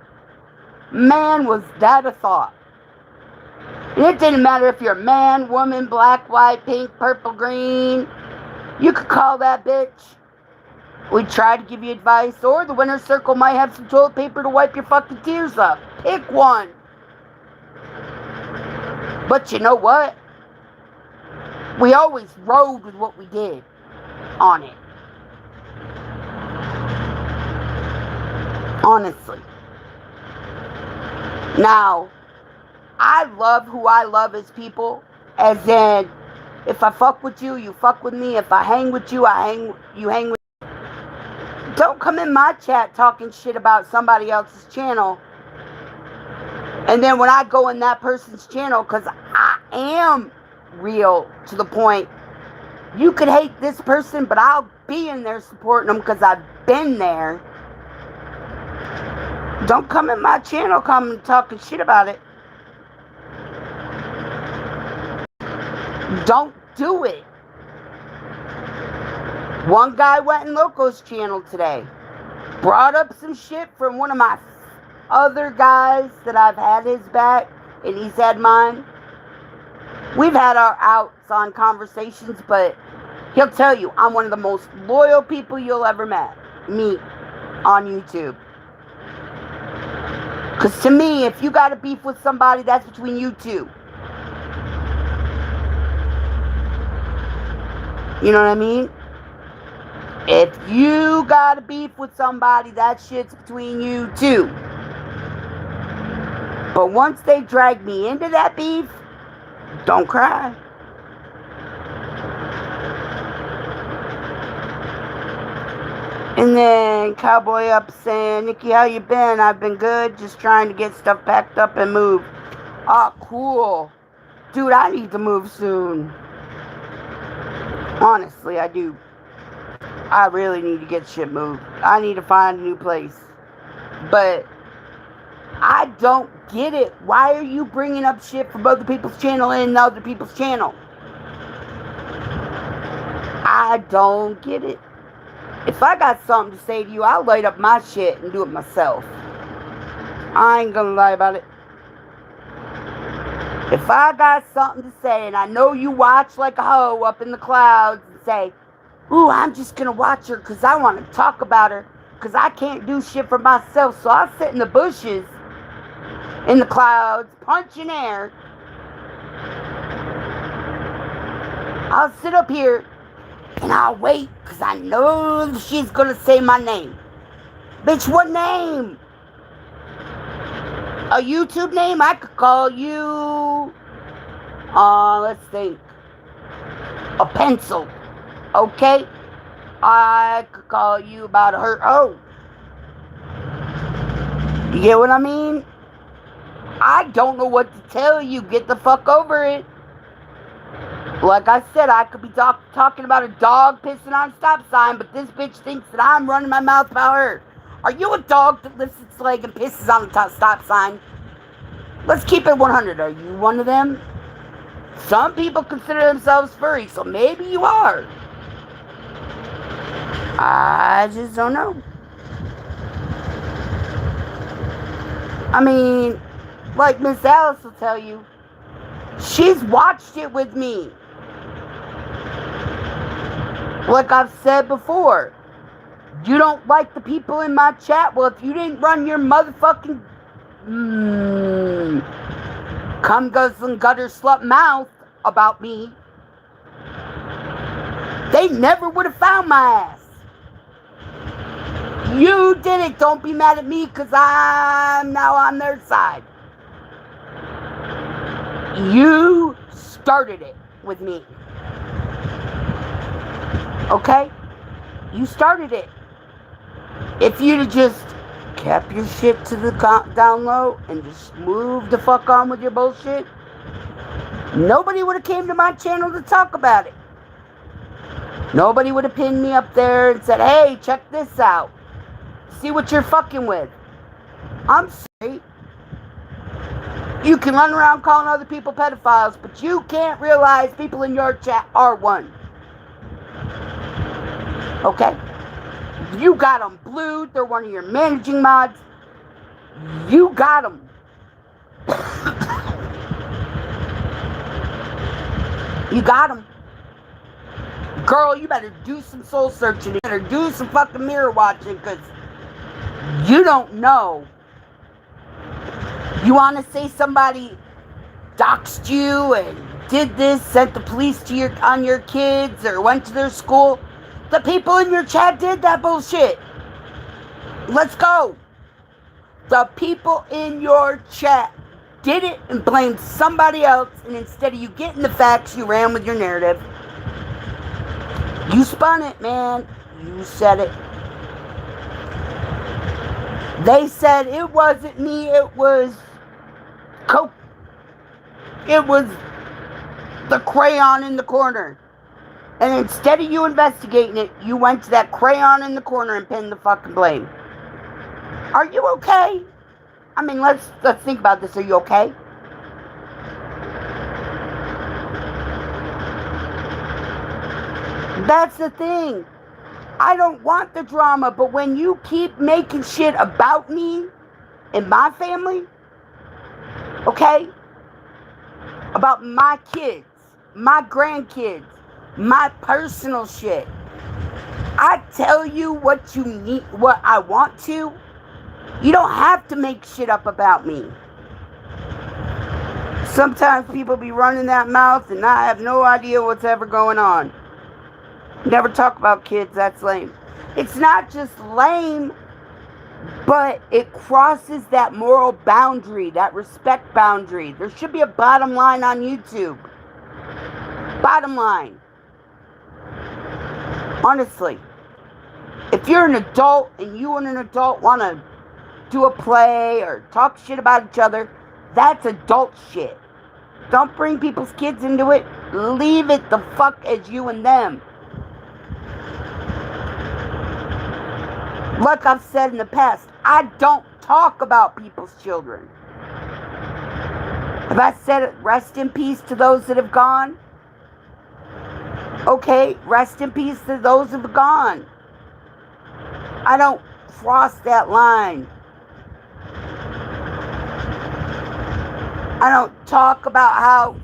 Man, was that a thought. And it didn't matter if you're a man, woman, black, white, pink, purple, green. You could call that bitch. We'd try to give you advice. Or the Winner's Circle might have some toilet paper to wipe your fucking tears up. Pick one. But you know what? We always rode with what we did on it. Honestly. Now, I love who I love as people. As in, if I fuck with you, you fuck with me. If I hang with you, you hang with me. Don't come in my chat talking shit about somebody else's channel. And then when I go in that person's channel, because I am real to the point, you could hate this person, but I'll be in there supporting them because I've been there. Don't come in my channel, come talking shit about it. Don't do it. One guy went in Loco's channel today, brought up some shit from one of my other guys that I've had his back, and he's had mine. We've had our outs on conversations, but he'll tell you I'm one of the most loyal people you'll ever meet on YouTube. Because to me, if you got a beef with somebody, that's between you two. You know what I mean? If you got a beef with somebody, that shit's between you two. But once they drag me into that beef, don't cry. And then Cowboy Up saying, Nicci, how you been? I've been good, just trying to get stuff packed up and moved. Oh, cool. Dude, I need to move soon. Honestly, I do. I really need to get shit moved. I need to find a new place. But I don't get it. Why are you bringing up shit from other people's channel and other people's channel? I don't get it. If I got something to say to you, I'll light up my shit and do it myself. I ain't gonna lie about it. If I got something to say and I know you watch like a hoe up in the clouds and say, ooh, I'm just gonna watch her because I want to talk about her because I can't do shit for myself, so I'll sit in the bushes, in the clouds, punching air. I'll sit up here and I'll wait because I know she's gonna say my name. Bitch, what name? A YouTube name? I could call you, let's think, a pencil, okay? I could call you about her, oh. You get what I mean? I don't know what to tell you. Get the fuck over it. Like I said, I could be talking about a dog pissing on a stop sign, but this bitch thinks that I'm running my mouth about her. Are you a dog that lifts its leg and pisses on a stop sign? Let's keep it 100. Are you one of them? Some people consider themselves furry, so maybe you are. I just don't know. I mean, like Miss Alice will tell you, she's watched it with me. Like I've said before, you don't like the people in my chat? Well, if you didn't run your motherfucking cum guzzling gutter slut mouth about me, they never would have found my ass. You did it. Don't be mad at me because I'm now on their side. You started it with me. Okay? You started it. If you'd have just kept your shit to the down low and just moved the fuck on with your bullshit, nobody would have came to my channel to talk about it. Nobody would have pinned me up there and said, hey, check this out. See what you're fucking with. I'm sorry. You can run around calling other people pedophiles, but you can't realize people in your chat are one. Okay? You got them blued. They're one of your managing mods. You got them. You got them. Girl, you better do some soul searching. You better do some fucking mirror watching, because you don't know. You want to say somebody doxed you and did this, sent the police to on your kids, or went to their school? The people in your chat did that bullshit. Let's go. The people in your chat did it and blamed somebody else, and instead of you getting the facts, you ran with your narrative. You spun it, man. You said it. They said it wasn't me, it was Coke. It was the crayon in the corner. And instead of you investigating it, you went to that crayon in the corner and pinned the fucking blame. Are you okay? I mean, let's think about this. Are you okay? That's the thing. I don't want the drama, but when you keep making shit about me and my family, okay? About my kids, my grandkids, my personal shit. I tell you what you need, what I want to. You don't have to make shit up about me. Sometimes people be running that mouth and I have no idea what's ever going on. Never talk about kids, that's lame. It's not just lame. But it crosses that moral boundary, that respect boundary. There should be a bottom line on YouTube. Bottom line. Honestly. If you're an adult and you and an adult want to do a play or talk shit about each other, that's adult shit. Don't bring people's kids into it. Leave it the fuck as you and them. Like I've said in the past, I don't talk about people's children. Have I said it? Rest in peace to those that have gone? Okay, rest in peace to those that have gone. I don't cross that line. I don't talk about how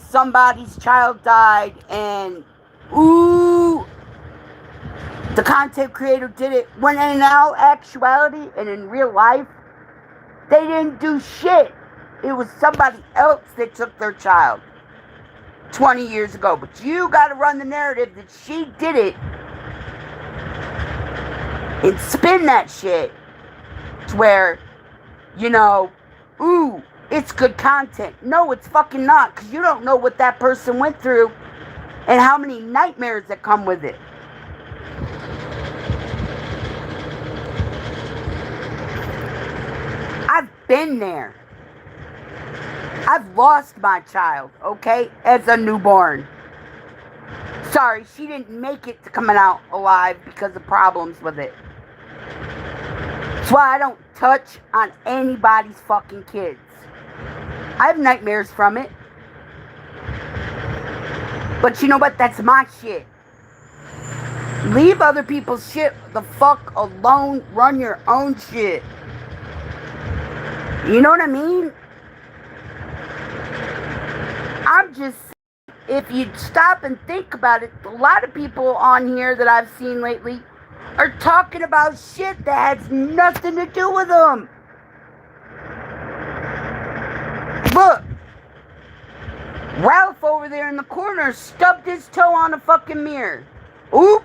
somebody's child died and, ooh, the content creator did it, when in all actuality and in real life, they didn't do shit. It was somebody else that took their child 20 years ago. But you got to run the narrative that she did it and spin that shit to where, you know, ooh, it's good content. No, it's fucking not, because you don't know what that person went through and how many nightmares that come with it. I've been there. I've lost my child, okay, as a newborn. Sorry, she didn't make it to coming out alive because of problems with it. That's why I don't touch on anybody's fucking kids. I have nightmares from it. But you know what? That's my shit. Leave other people's shit the fuck alone. Run your own shit. You know what I mean? I'm just, if you stop and think about it, a lot of people on here that I've seen lately are talking about shit that has nothing to do with them. Look, Ralph over there in the corner stubbed his toe on a fucking mirror. Oop,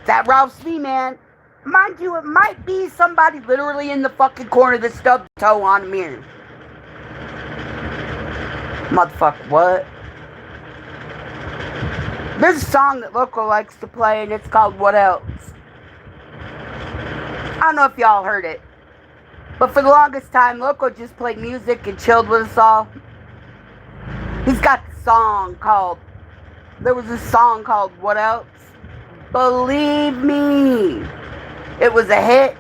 that Ralph's me, man. Mind you, it might be somebody literally in the fucking corner that stubbed his toe on a mirror. Motherfucker, what? There's a song that Loco likes to play, and it's called What Else? I don't know if y'all heard it, but for the longest time, Loco just played music and chilled with us all. He's got the song called, there was a song called What Else? Believe me, it was a hit.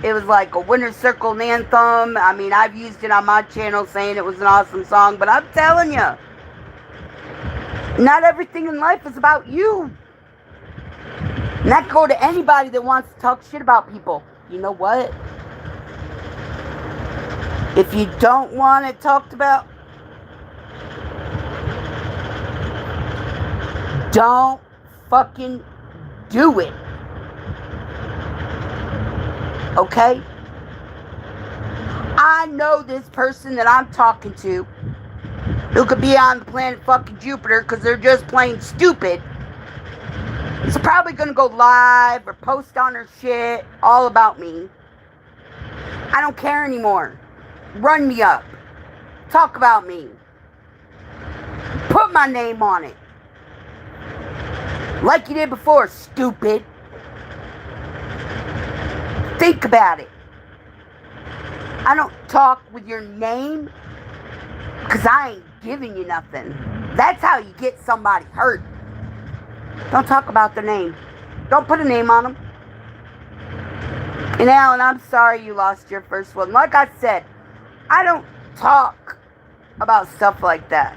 It was like a winner's circle anthem. I mean, I've used it on my channel saying it was an awesome song, but I'm telling you, not everything in life is about you. And that go to anybody that wants to talk shit about people. You know what? If you don't want it talked about, don't fucking do it. Okay? I know this person that I'm talking to who could be on the planet fucking Jupiter because they're just plain stupid. Is probably gonna go live or post on her shit all about me. I don't care anymore. Run me up. Talk about me. Put my name on it. Like you did before, stupid. Think about it. I don't talk with your name because I ain't giving you nothing. That's how you get somebody hurt. Don't talk about their name. Don't put a name on them. And Alan, I'm sorry you lost your first one. Like I said, I don't talk about stuff like that.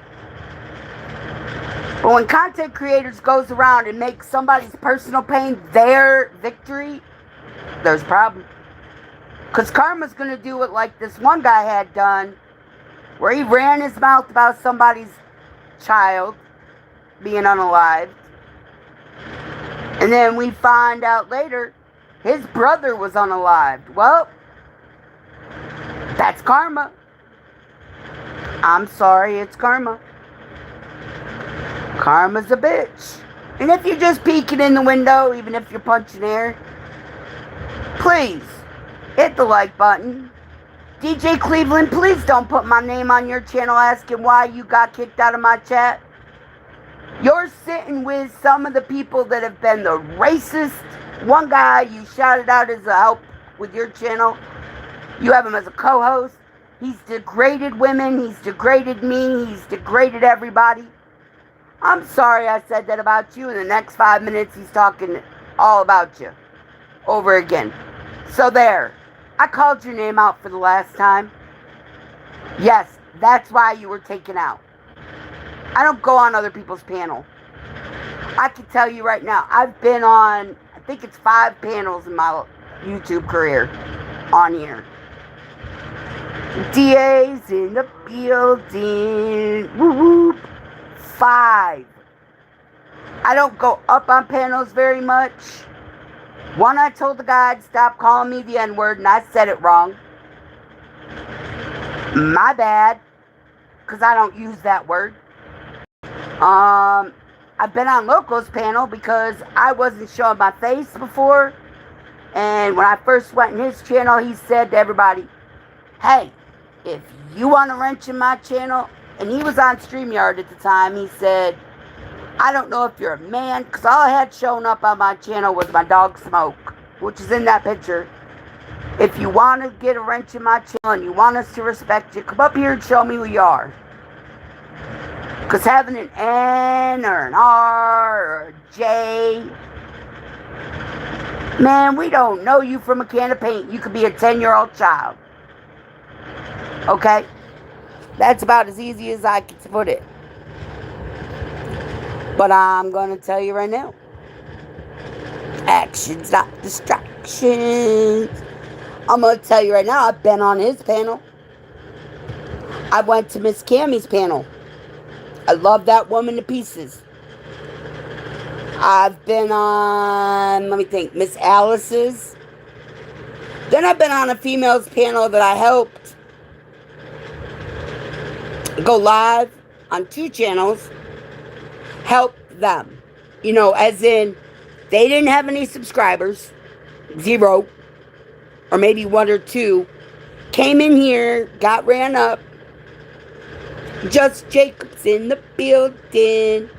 But when content creators goes around and make somebody's personal pain their victory, there's a problem. Because karma's going to do it like this one guy had done, where he ran his mouth about somebody's child being unalived. And then we find out later, his brother was unalived. Well, that's karma. I'm sorry, it's karma. Karma's a bitch. And if you're just peeking in the window, even if you're punching air, please, Hit the like button. DJ Cleveland, please don't put my name on your channel asking why you got kicked out of my chat. You're sitting with some of the people that have been the racist. One guy you shouted out as a help with your channel. You have him as a co-host. He's degraded women. He's degraded me. He's degraded everybody. I'm sorry I said that about you. In the next 5 minutes, he's talking all about you over again. So there. I called your name out for the last time. Yes, that's why you were taken out. I don't go on other people's panel. I can tell you right now, I've been on, I think it's 5 panels in my YouTube career on here. DA's in the building. Woo whoop. 5. I don't go up on panels very much. One, I told the guy to stop calling me the N-word, and I said it wrong. My bad, because I don't use that word. I've been on Loco's panel because I wasn't showing my face before. And when I first went in his channel, he said to everybody, hey, if you want to wrench in my channel, and he was on StreamYard at the time, he said, I don't know if you're a man, because all I had showing up on my channel was my dog Smoke, which is in that picture. If you want to get a wrench in my channel and you want us to respect you, come up here and show me who you are. Because having an N or an R or a J, man, we don't know you from a can of paint. You could be a 10-year-old child. Okay? That's about as easy as I can put it. But I'm going to tell you right now. Actions, not distractions. I'm going to tell you right now, I've been on his panel. I went to Miss Cammie's panel. I love that woman to pieces. I've been on, let me think, Miss Alice's. Then I've been on a females panel that I helped go live on 2 channels. Help them. You know, as in, they didn't have any subscribers. 0. Or maybe 1 or 2. Came in here, got ran up. Just Jacobs in the building.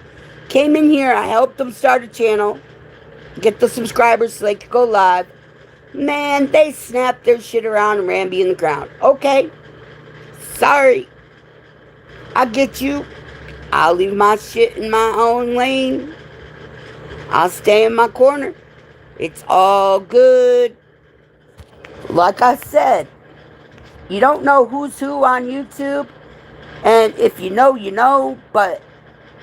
Came in here, I helped them start a channel. Get the subscribers so they could go live. Man, they snapped their shit around and ran me in the ground. Okay. Sorry. I get you. I'll leave my shit in my own lane. I'll stay in my corner. It's all good. Like I said, you don't know who's who on YouTube. And if you know, you know. But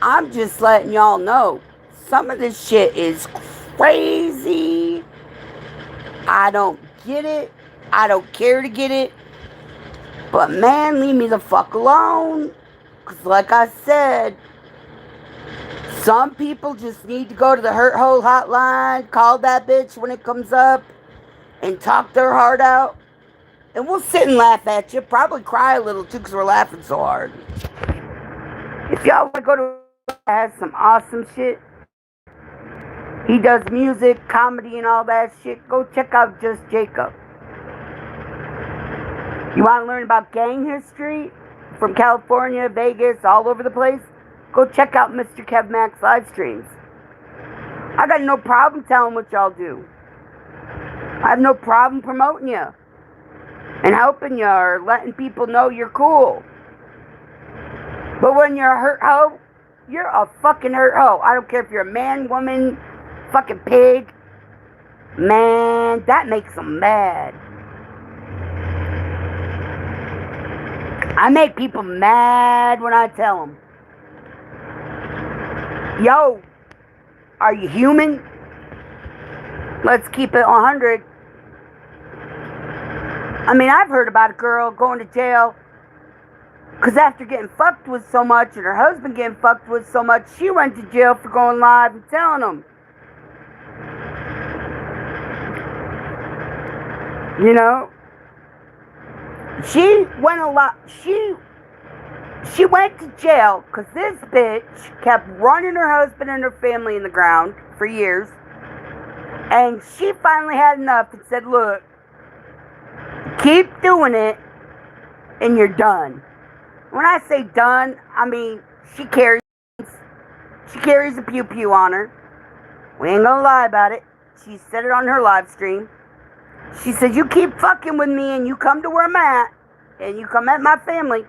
I'm just letting y'all know. Some of this shit is crazy. I don't get it. I don't care to get it. But man, leave me the fuck alone. Because like I said, some people just need to go to the Hurt Hole hotline, call that bitch when it comes up, and talk their heart out. And we'll sit and laugh at you. Probably cry a little too because we're laughing so hard. If y'all want to go to has some awesome shit. He does music, comedy, and all that shit. Go check out Just Jacob. You want to learn about gang history from California, Vegas, all over the place? Go check out Mr. Kev Max live streams. I got no problem telling what y'all do. I have no problem promoting you and helping you or letting people know you're cool. But when you're a hurt hoe, you're a fucking hurt hoe. I don't care if you're a man, woman, fucking pig. Man, that makes them mad. I make people mad when I tell them, yo, are you human? Let's keep it 100. I mean, I've heard about a girl going to jail because after getting fucked with so much and her husband getting fucked with so much, she went to jail for going live and telling them. You know? She went to jail because this bitch kept running her husband and her family in the ground for years. And she finally had enough and said, look, Keep doing it, and you're done. When I say done, I mean she carries a pew pew on her. We ain't gonna lie about it. She said it on her live stream. She said, you keep fucking with me and you come to where I'm at, and you come at my family,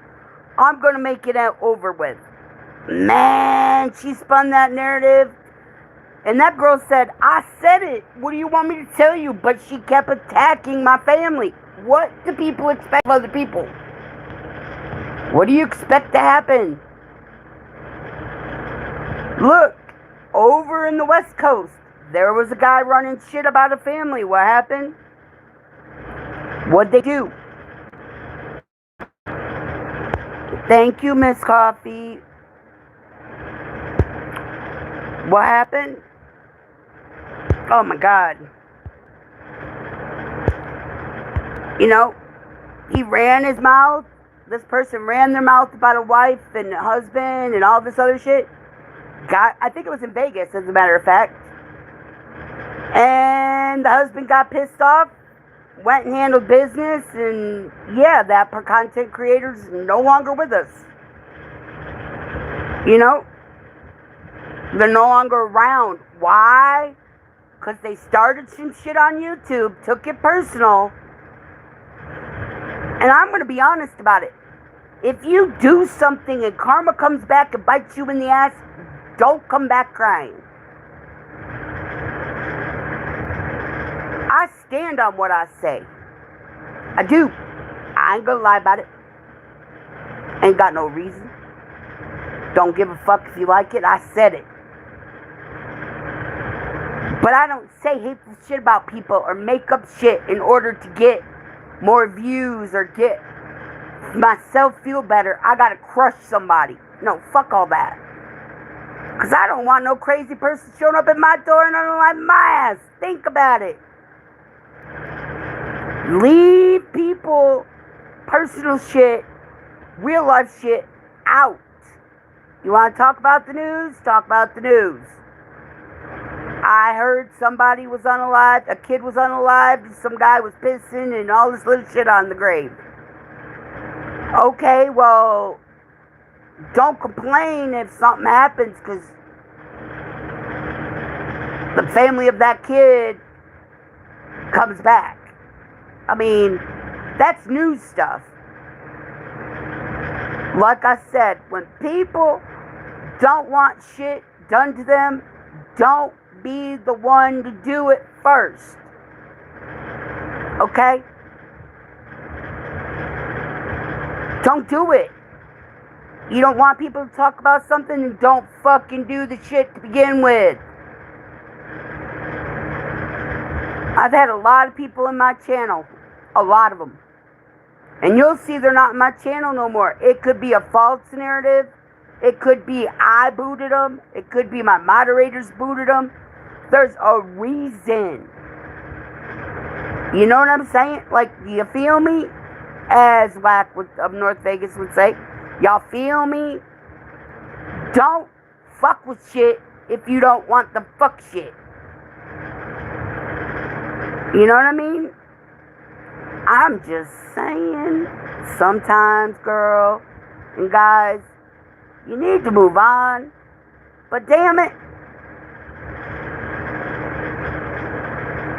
I'm gonna make it over with. Man, she spun that narrative. And that girl said, I said it. What do you want me to tell you? But she kept attacking my family. What do people expect of other people? What do you expect to happen? Look, over in the West Coast, there was a guy running shit about a family. What happened? What'd they do? Thank you, Miss Coffee. What happened? Oh my God. You know, he ran his mouth. This person ran their mouth about a wife and a husband and all this other shit. I think it was in Vegas, as a matter of fact. And the husband got pissed off, went and handled business, and yeah, that content creator's no longer with us. You know? They're no longer around. Why? Because they started some shit on YouTube, took it personal. And I'm going to be honest about it. If you do something and karma comes back and bites you in the ass, don't come back crying. I stand on what I say. I do. I ain't gonna lie about it. Ain't got no reason. Don't give a fuck if you like it. I said it. But I don't say hateful shit about people or make up shit in order to get more views or get myself feel better. I gotta crush somebody. No, fuck all that. Because I don't want no crazy person showing up at my door and I don't like my ass. Think about it. Leave people, personal shit, real life shit out. You want to talk about the news? Talk about the news. I heard somebody was unalive, a kid was unalive, some guy was pissing and all this little shit on the grave. Okay, well, don't complain if something happens, because the family of that kid comes back. I mean, that's news stuff. Like I said, when people don't want shit done to them, don't be the one to do it first. Okay? Don't do it. You don't want people to talk about something, and don't fucking do the shit to begin with. I've had a lot of people in my channel. A lot of them. And you'll see they're not in my channel no more. It could be a false narrative. It could be I booted them. It could be my moderators booted them. There's a reason. You know what I'm saying? Like, do you feel me? As Whack of North Vegas would say. Y'all feel me? Don't fuck with shit if you don't want the fuck shit. You know what I mean? I'm just saying, sometimes, girl and guys, you need to move on. But damn it,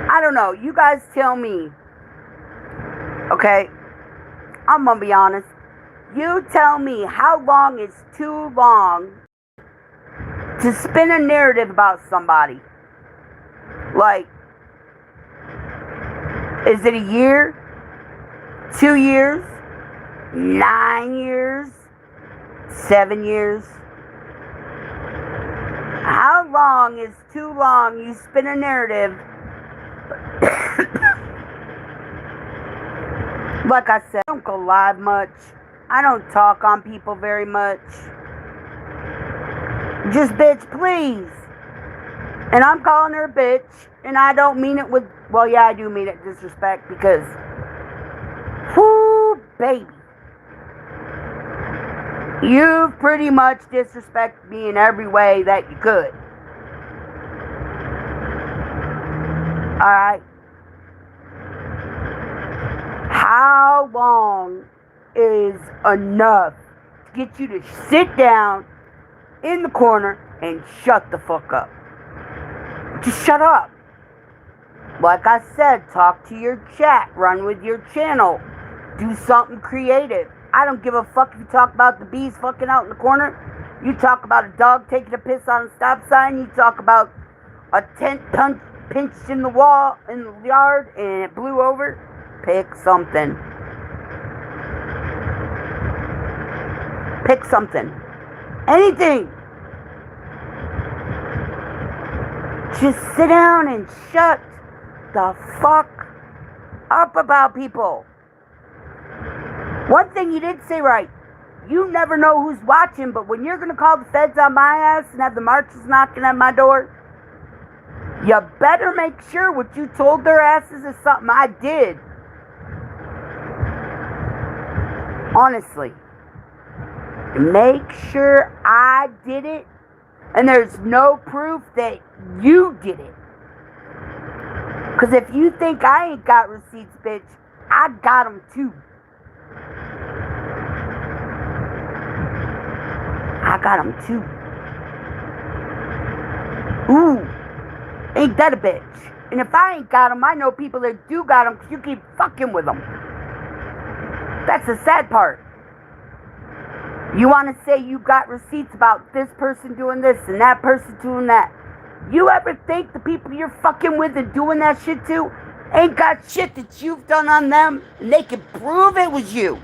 I don't know. You guys tell me. Okay? I'm gonna be honest. You tell me how long is too long to spin a narrative about somebody. Like, is it a year? 2 years? 9 years? 7 years? How long is too long you spin a narrative? Like I said, I don't go live much. I don't talk on people very much. Just bitch, please. And I'm calling her a bitch. And I don't mean it with, well, yeah, I do mean it disrespect, because, whoo, baby. You've pretty much disrespected me in every way that you could. Alright? How long is enough to get you to sit down in the corner and shut the fuck up? Just shut up. Like I said, talk to your chat, run with your channel, do something creative. I don't give a fuck if you talk about the bees fucking out in the corner. You talk about a dog taking a piss on a stop sign. You talk about a tent pinched in the wall in the yard and it blew over. Pick something. Pick something. Anything. Just sit down and shut the fuck up about people. One thing you did say right. You never know who's watching, but when you're going to call the feds on my ass and have the marchers knocking at my door, you better make sure what you told their asses is something I did. Honestly. Make sure I did it, and there's no proof that you did it. Because if you think I ain't got receipts, bitch, I got them too. I got them too. Ooh, ain't that a bitch? And if I ain't got them, I know people that do got them because you keep fucking with them. That's the sad part. You want to say you got receipts about this person doing this and that person doing that. You ever think the people you're fucking with and doing that shit to ain't got shit that you've done on them and they can prove it was you?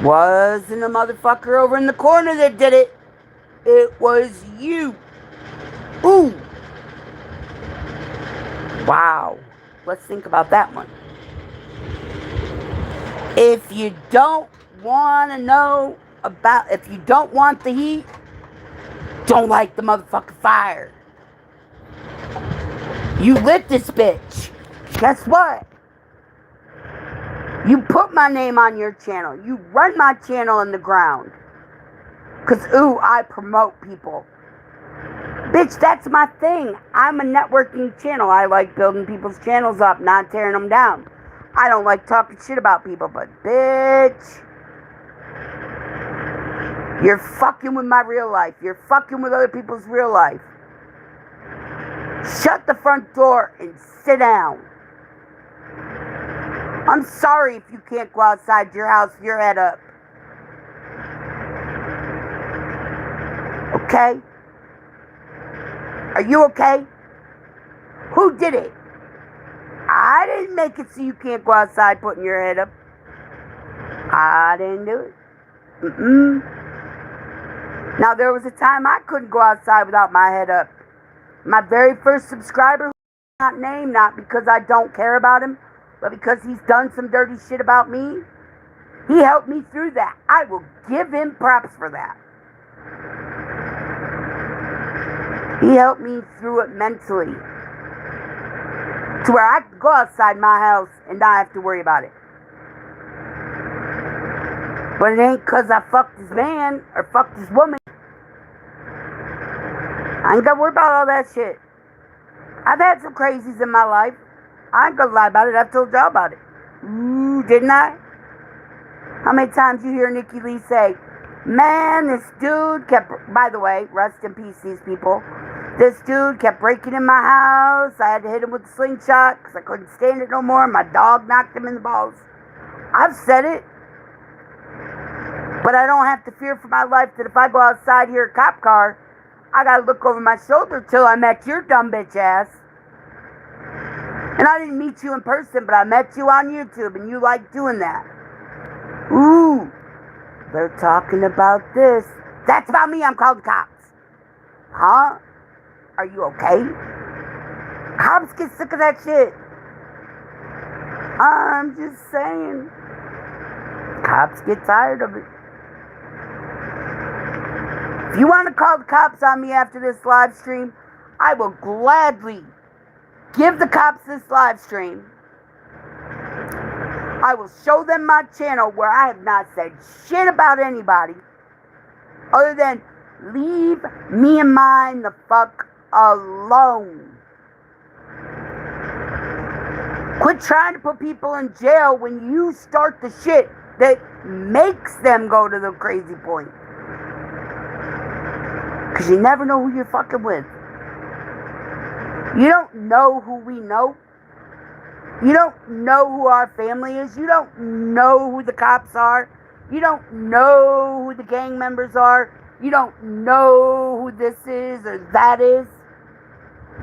Wasn't a motherfucker over in the corner that did it. It was you. Ooh. Wow. Let's think about that one. If you don't want to know about, if you don't want the heat, don't light the motherfucking fire. You lit this bitch. Guess what? You put my name on your channel. You run my channel in the ground. Because, ooh, I promote people. Bitch, that's my thing. I'm a networking channel. I like building people's channels up, not tearing them down. I don't like talking shit about people, but bitch, you're fucking with my real life. You're fucking with other people's real life. Shut the front door and sit down. I'm sorry if you can't go outside your house with your head up. Okay? Are you okay? Who did it? I didn't make it so you can't go outside putting your head up. I didn't do it. Now, there was a time I couldn't go outside without my head up. My very first subscriber, not named, not because I don't care about him, but because he's done some dirty shit about me, he helped me through that. I will give him props for that. He helped me through it mentally. To where I could go outside my house and not have to worry about it. But it ain't because I fucked this man or fucked this woman. I ain't got to worry about all that shit. I've had some crazies in my life. I ain't gonna lie about it. I've told y'all about it. Ooh, didn't I? How many times you hear Nicci Lee say, man, this dude kept, by the way, rest in peace, these people. This dude kept breaking in my house. I had to hit him with a slingshot because I couldn't stand it no more. My dog knocked him in the balls. I've said it. But I don't have to fear for my life that if I go outside here a cop car, I gotta look over my shoulder till I met your dumb bitch ass. And I didn't meet you in person, but I met you on YouTube, and you like doing that. Ooh, they're talking about this. That's about me. I'm calling cops. Huh? Are you okay? Cops get sick of that shit. I'm just saying. Cops get tired of it. If you want to call the cops on me after this live stream, I will gladly give the cops this live stream. I will show them my channel where I have not said shit about anybody other than leave me and mine the fuck alone. Quit trying to put people in jail when you start the shit that makes them go to the crazy point. Because you never know who you're fucking with. You don't know who we know. You don't know who our family is. You don't know who the cops are. You don't know who the gang members are. You don't know who this is or that is.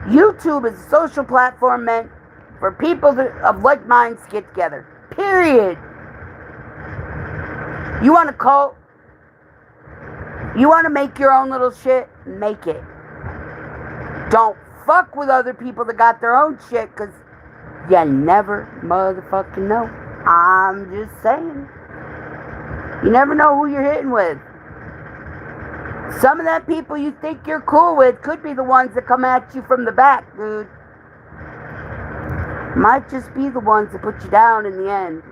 YouTube is a social platform meant for people of like minds to get together. Period. You want a cult? You want to make your own little shit? Make it. Don't fuck with other people that got their own shit, because you never motherfucking know. I'm just saying. You never know who you're hitting with. Some of that people you think you're cool with could be the ones that come at you from the back, dude. Might just be the ones that put you down in the end.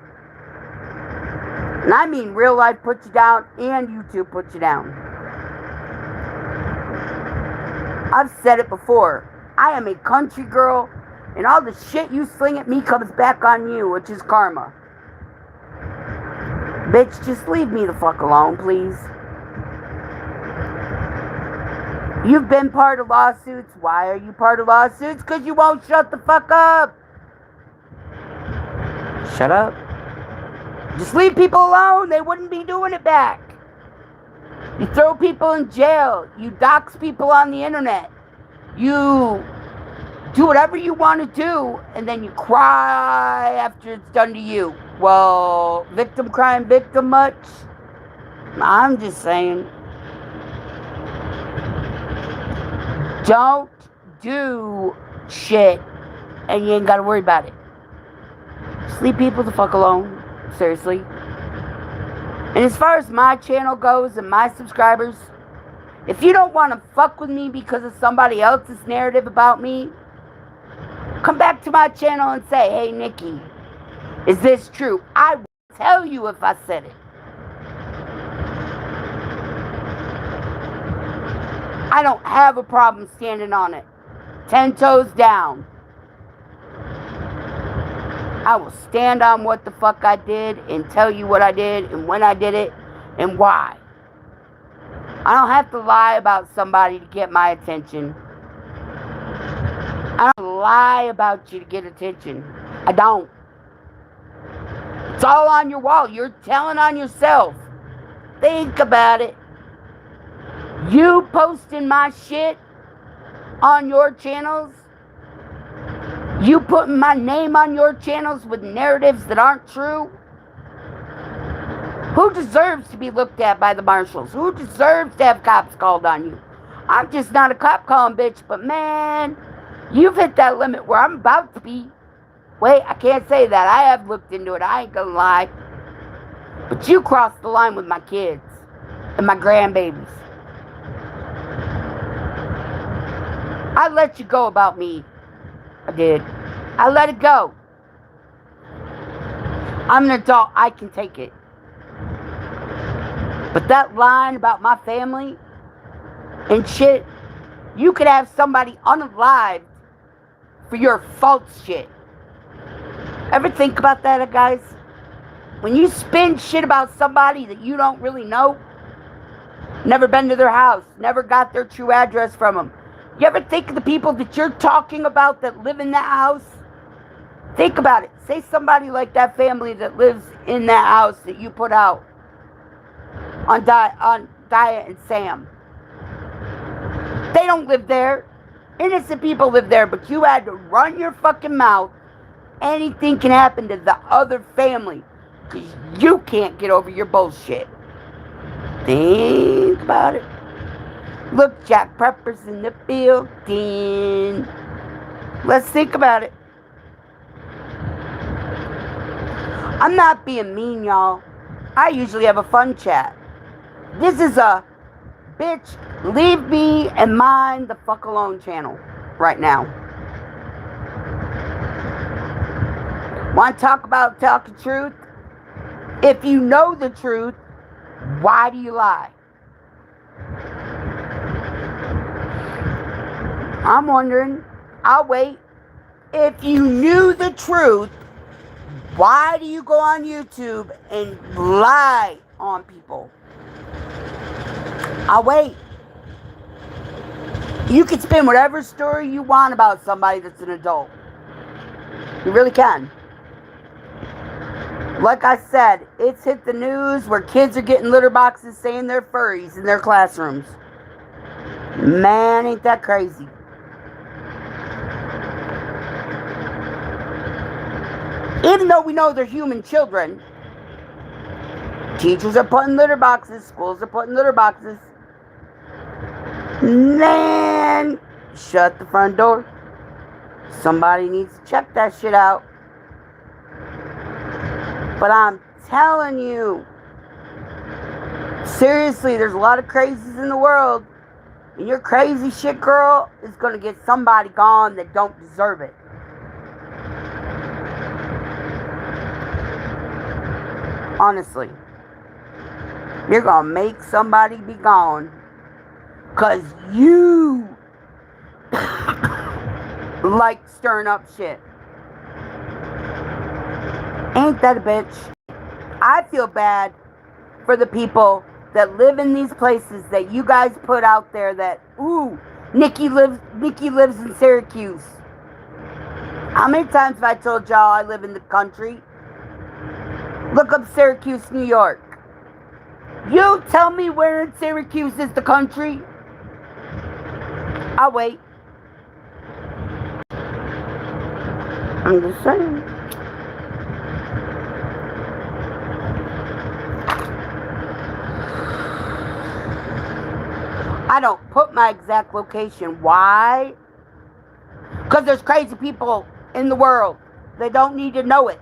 And I mean real life put you down and YouTube put you down. I've said it before. I am a country girl, and all the shit you sling at me comes back on you, which is karma. Bitch, just leave me the fuck alone, please. You've been part of lawsuits. Why are you part of lawsuits? Because you won't shut the fuck up. Shut up. Just leave people alone. They wouldn't be doing it back. You throw people in jail. You dox people on the internet. You do whatever you want to do, and then you cry after it's done to you. Well, victim crying victim much? I'm just saying. Don't do shit, and you ain't got to worry about it. Just leave people the fuck alone. Seriously. And as far as my channel goes and my subscribers, if you don't want to fuck with me because of somebody else's narrative about me, come back to my channel and say, hey, Nicci, is this true? I will tell you if I said it. I don't have a problem standing on it. 10 toes down. I will stand on what the fuck I did and tell you what I did and when I did it and why. I don't have to lie about somebody to get my attention. I don't lie about you to get attention. I don't. It's all on your wall. You're telling on yourself. Think about it. You posting my shit on your channels, you putting my name on your channels with narratives that aren't true. Who deserves to be looked at by the marshals? Who deserves to have cops called on you? I'm just not a cop calling bitch, but man, you've hit that limit where I'm about to be. Wait, I can't say that. I have looked into it. I ain't gonna lie. But you crossed the line with my kids and my grandbabies. I let you go about me. I did. I let it go. I'm an adult. I can take it. But that line about my family and shit, you could have somebody unalived for your false shit. Ever think about that, guys? When you spin shit about somebody that you don't really know, never been to their house, never got their true address from them, you ever think of the people that you're talking about that live in that house? Think about it. Say somebody like that family that lives in that house that you put out on Dia and Sam. They don't live there. Innocent people live there, but you had to run your fucking mouth. Anything can happen to the other family because you can't get over your bullshit. Think about it. Look, Jack Prepper's in the building. Let's think about it. I'm not being mean, y'all. I usually have a fun chat. This is a bitch, leave me and mine the fuck alone channel right now. Want to talk about talking truth? If you know the truth, why do you lie? I'm wondering. I'll wait. If you knew the truth, why do you go on YouTube and lie on people? I'll wait. You can spin whatever story you want about somebody that's an adult. You really can. Like I said, it's hit the news where kids are getting litter boxes saying they're furries in their classrooms. Man, ain't that crazy. Even though we know they're human children, teachers are putting litter boxes, schools are putting litter boxes. Man, shut the front door. Somebody needs to check that shit out. But I'm telling you, seriously, there's a lot of crazies in the world. And your crazy shit girl is going to get somebody gone that don't deserve it. Honestly. You're going to make somebody be gone. Because you like stirring up shit. Ain't that a bitch? I feel bad for the people that live in these places that you guys put out there that, ooh, Nicci lives in Syracuse. How many times have I told y'all I live in the country? Look up Syracuse, New York. You tell me where in Syracuse is the country. I'll wait. I'm just saying. I don't put my exact location. Why? Because there's crazy people in the world. They don't need to know it.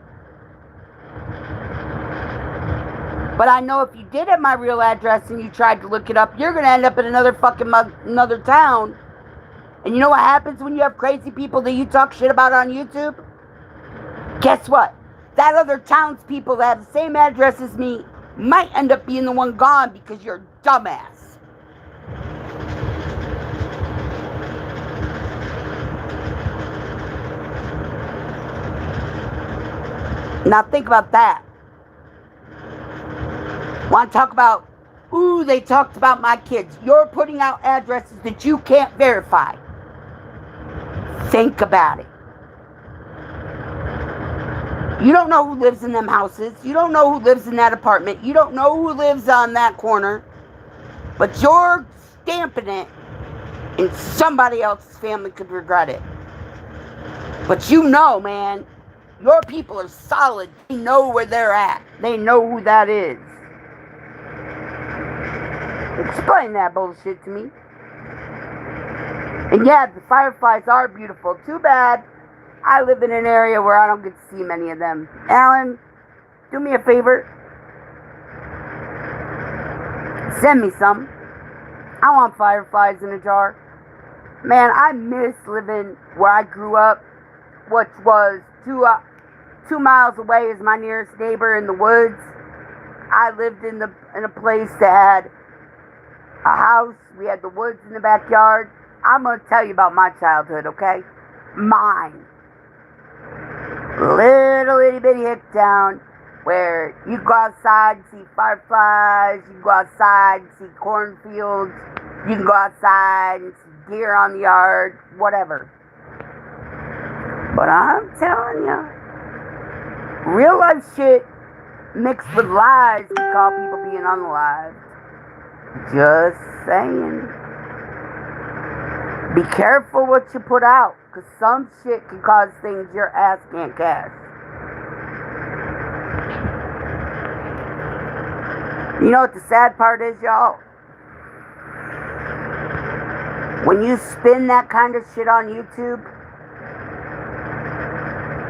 But I know if you did have my real address and you tried to look it up, you're going to end up in another town. And you know what happens when you have crazy people that you talk shit about on YouTube? Guess what? That other town's people that have the same address as me might end up being the one gone because you're a dumbass. Now think about that. Want to talk about, ooh, they talked about my kids. You're putting out addresses that you can't verify. Think about it. You don't know who lives in them houses. You don't know who lives in that apartment. You don't know who lives on that corner. But you're stamping it, and somebody else's family could regret it. But you know, man, your people are solid. They know where they're at. They know who that is. Explain that bullshit to me. And yeah, the fireflies are beautiful. Too bad I live in an area where I don't get to see many of them. Alan, do me a favor. Send me some. I want fireflies in a jar. Man, I miss living where I grew up, which was 2 miles away is my nearest neighbor in the woods. I lived in a place that had a house. We had the woods in the backyard. I'm going to tell you about my childhood, okay? Mine. Little itty bitty hick town where you go outside and see fireflies, you can go outside and see cornfields, you can go outside and see deer on the yard, whatever. But I'm telling you, real life shit mixed with lies can call people being unalive. Just saying. Be careful what you put out, because some shit can cause things your ass can't catch. You know what the sad part is, y'all? When you spin that kind of shit on YouTube,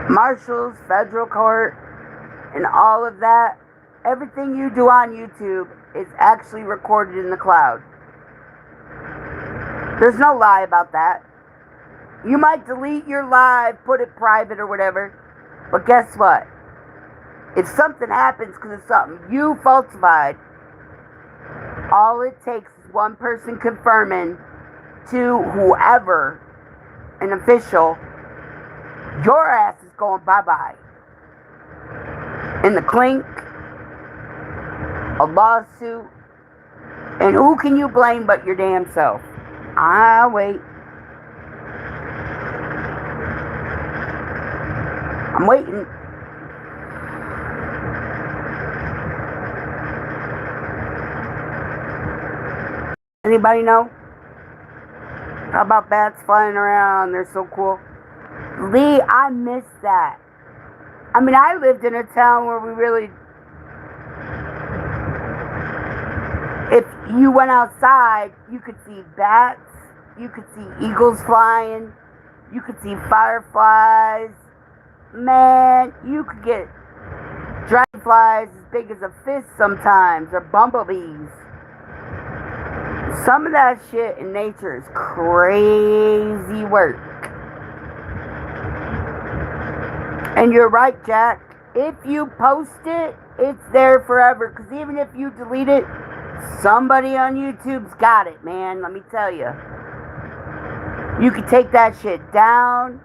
marshals, federal court, and all of that, everything you do on YouTube is actually recorded in the cloud. There's no lie about that. You might delete your live, put it private or whatever, but guess what? If something happens because of something you falsified, all it takes is one person confirming to whoever, an official, Your ass is going bye-bye. In the clink, a lawsuit, and who can you blame but your damn self? I'll wait. I'm waiting. Anybody know? How about bats flying around? They're so cool. Lee, I miss that. I mean, I lived in a town where we really... If you went outside, you could see bats. You could see eagles flying. You could see fireflies. Man, you could get dragonflies as big as a fist sometimes, or bumblebees. Some of that shit in nature is crazy work. And you're right, Jack. If you post it, it's there forever. Because even if you delete it, somebody on YouTube's got it, man. Let me tell you. You can take that shit down.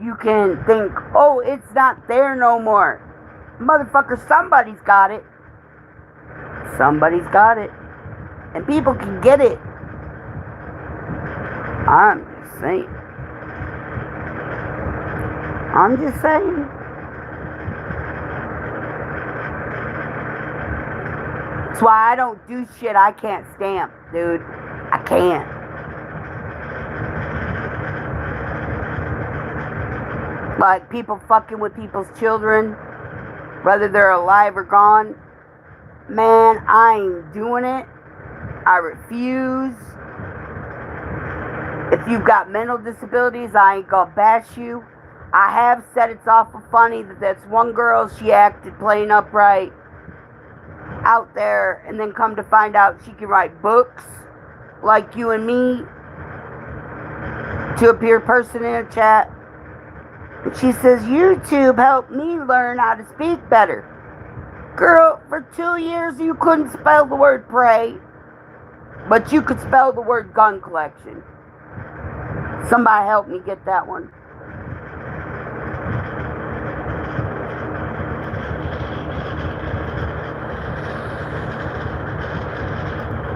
You can think, oh, it's not there no more. Motherfucker, somebody's got it. Somebody's got it. And people can get it. I'm just saying. I'm just saying. That's why I don't do shit I can't stamp, dude. I can't. Like people fucking with people's children, whether they're alive or gone. Man, I ain't doing it. I refuse. If you've got mental disabilities, I ain't gonna bash you. I have said it's awful funny that that's one girl, she acted plain upright out there, and then come to find out she can write books like you and me to a peer person in a chat. And she says, YouTube helped me learn how to speak better. Girl, for 2 years you couldn't spell the word pray, but you could spell the word gun collection. Somebody help me get that one.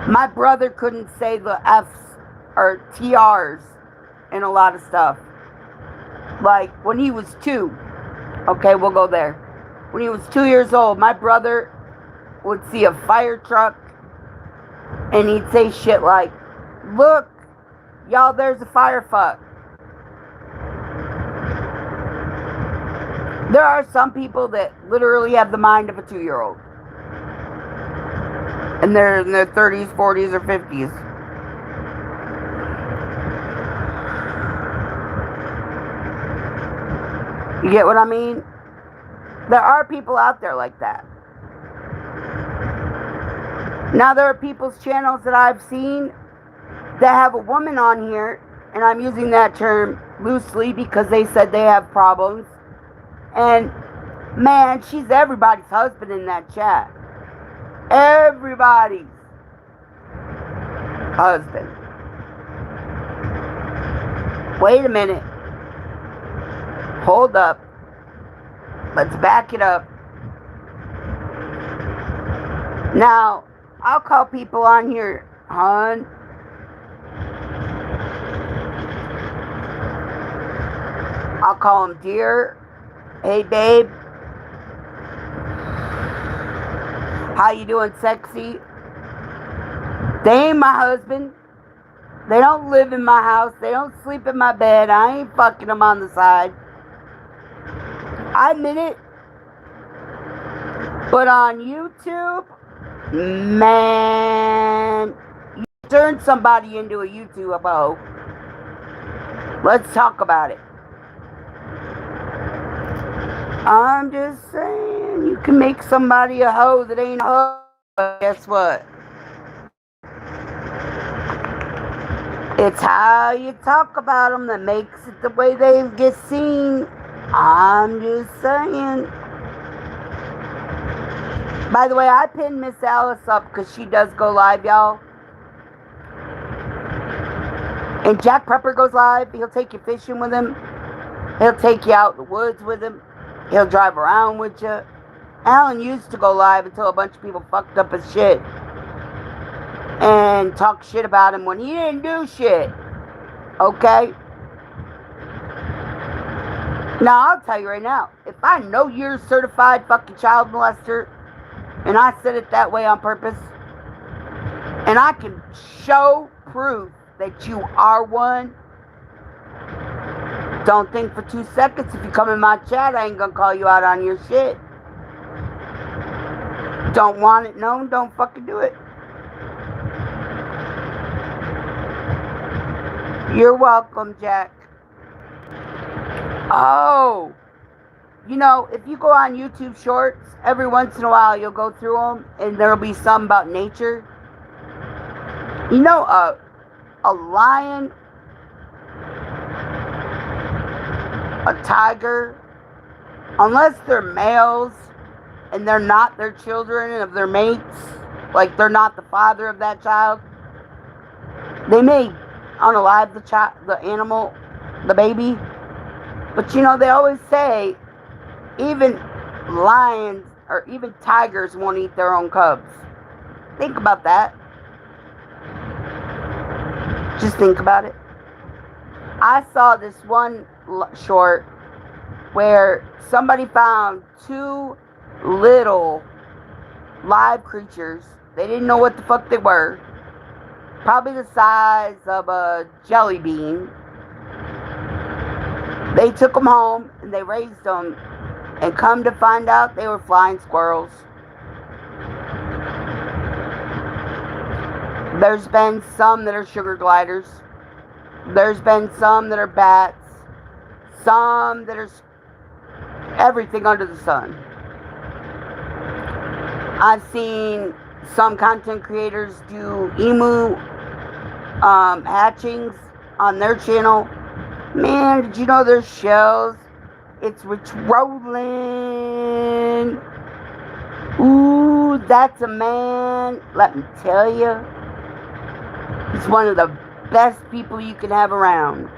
My brother couldn't say the F's or TR's in a lot of stuff. Like when he was 2. Okay, we'll go there. When he was 2 years old, my brother would see a fire truck and he'd say shit like, look, y'all, there's a fire fuck. There are some people that literally have the mind of a 2-year-old. And they're in their 30s, 40s, or 50s. You get what I mean? There are people out there like that. Now there are people's channels that I've seen that have a woman on here, and I'm using that term loosely because they said they have problems. And man, she's everybody's husband in that chat. Everybody's husband. Wait a minute. Hold up. Let's back it up. Now, I'll call people on here, hon. I'll call them dear. Hey, babe. How you doing, sexy? They ain't my husband. They don't live in my house. They don't sleep in my bed. I ain't fucking them on the side. I admit it. But on YouTube, man, you turn somebody into a YouTube hoe. Let's talk about it. I'm just saying, you can make somebody a hoe that ain't a hoe. But guess what? It's how you talk about them that makes it the way they get seen. I'm just saying. By the way, I pinned Miss Alice up because she does go live, y'all. And Jack Prepper goes live. He'll take you fishing with him. He'll take you out in the woods with him. He'll drive around with you. Alan used to go live until a bunch of people fucked up his shit and talk shit about him when he didn't do shit. Okay? Now, I'll tell you right now, if I know you're a certified fucking child molester, and I said it that way on purpose, and I can show proof that you are one, don't think for 2 seconds if you come in my chat, I ain't gonna call you out on your shit. Don't want it known, don't fucking do it. You're welcome, Jack. Oh, you know, if you go on YouTube Shorts, every once in a while you'll go through them, and there'll be some about nature. You know, a lion, a tiger, unless they're males and they're not their children of their mates, like they're not the father of that child, they may unalive the animal, the baby. But you know, they always say even lions or even tigers won't eat their own cubs. Think about that. Just think about it. I saw this one short where somebody found 2 little live creatures. They didn't know what the fuck they were. Probably the size of a jelly bean. They took them home and they raised them, and come to find out they were flying squirrels. There's been some that are sugar gliders. There's been some that are bats. Some that are everything under the sun. I've seen some content creators do emu hatchings on their channel. Man, did you know there's shells? It's Rich Rolling. Ooh, that's a man. Let me tell you. He's one of the best people you can have around.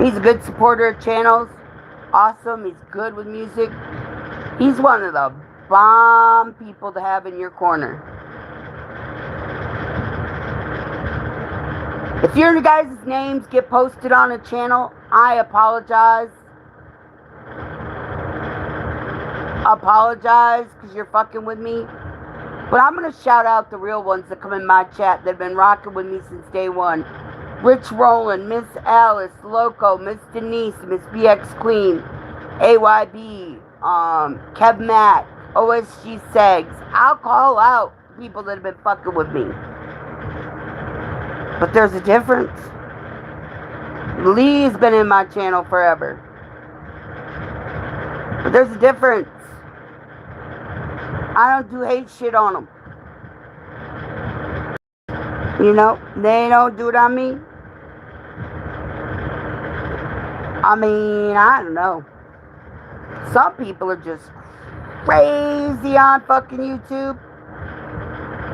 He's a good supporter of channels. Awesome. He's good with music. He's one of the bomb people to have in your corner. If your guys' names get posted on a channel, I apologize. Apologize because you're fucking with me. But I'm going to shout out the real ones that come in my chat that have been rocking with me since day one. Rich Roland, Miss Alice, Loco, Miss Denise, Miss BX Queen, AYB, Kev Matt, OSG Segs. I'll call out people that have been fucking with me. But there's a difference. Lee's been in my channel forever. But there's a difference. I don't do hate shit on them. You know, they don't do it on me. I mean, I don't know. Some people are just crazy on fucking YouTube.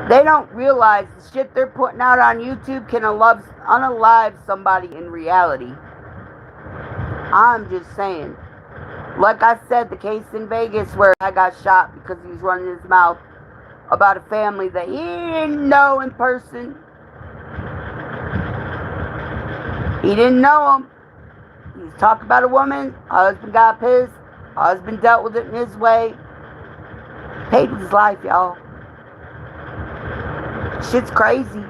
They don't realize the shit they're putting out on YouTube can unalive somebody in reality. I'm just saying. Like I said, the case in Vegas where I got shot because he was running his mouth about a family that he didn't know in person. He didn't know them. He was talking about a woman. Husband got pissed. Husband dealt with it in his way. Paid with his life, y'all. Shit's crazy.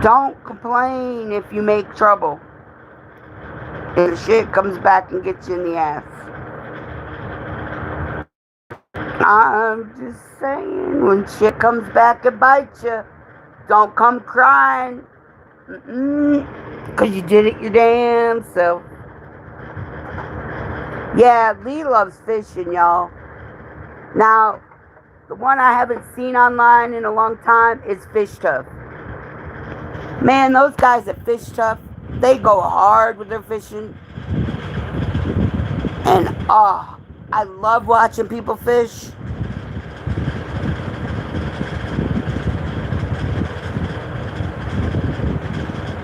Don't complain if you make trouble. And the shit comes back and gets you in the ass. I'm just saying, when shit comes back and bites you, don't come crying. Because you did it your damn self. Yeah, Lee loves fishing, y'all. Now, the one I haven't seen online in a long time is Fish Tough. Man, those guys at Fish Tough, they go hard with their fishing. And, I love watching people fish.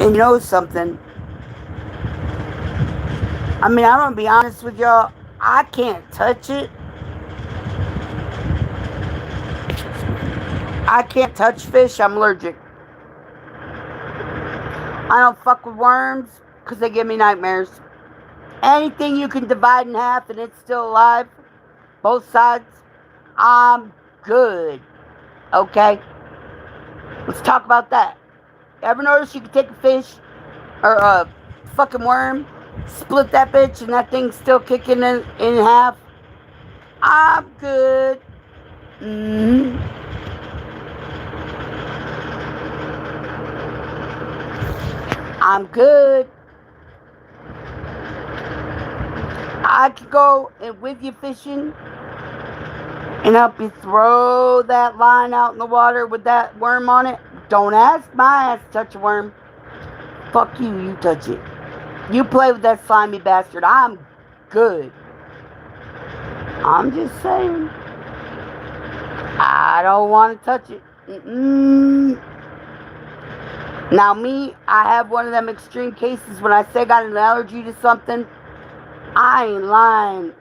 And you know something? I mean, I'm gonna be honest with y'all. I can't touch it. I can't touch fish. I'm allergic. I don't fuck with worms because they give me nightmares. Anything you can divide in half and it's still alive, both sides, I'm good. Okay? Let's talk about that. Ever notice you can take a fish or a fucking worm, split that bitch, and that thing's still kicking in half? I'm good. I'm good. I could go with you fishing and help you throw that line out in the water with that worm on it. Don't ask my ass to touch a worm. Fuck you, you touch it. You play with that slimy bastard. I'm good. I'm just saying. I don't want to touch it. Now me, I have one of them extreme cases when I say I got an allergy to something. I ain't lying.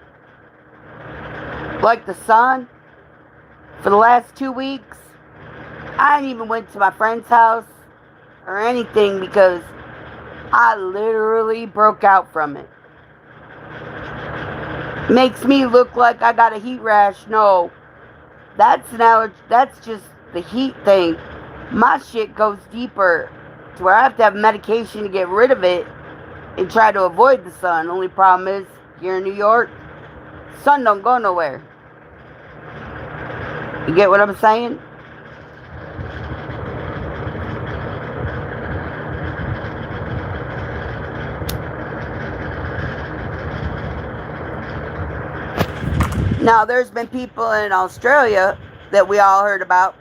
Like the sun, for the last 2 weeks, I ain't even went to my friend's house or anything because I literally broke out from it. Makes me look like I got a heat rash. No, that's an allergy. That's just the heat thing. My shit goes deeper to where I have to have medication to get rid of it and try to avoid the sun. Only problem is, here in New York, sun don't go nowhere. You get what I'm saying? Now, there's been people in Australia that we all heard about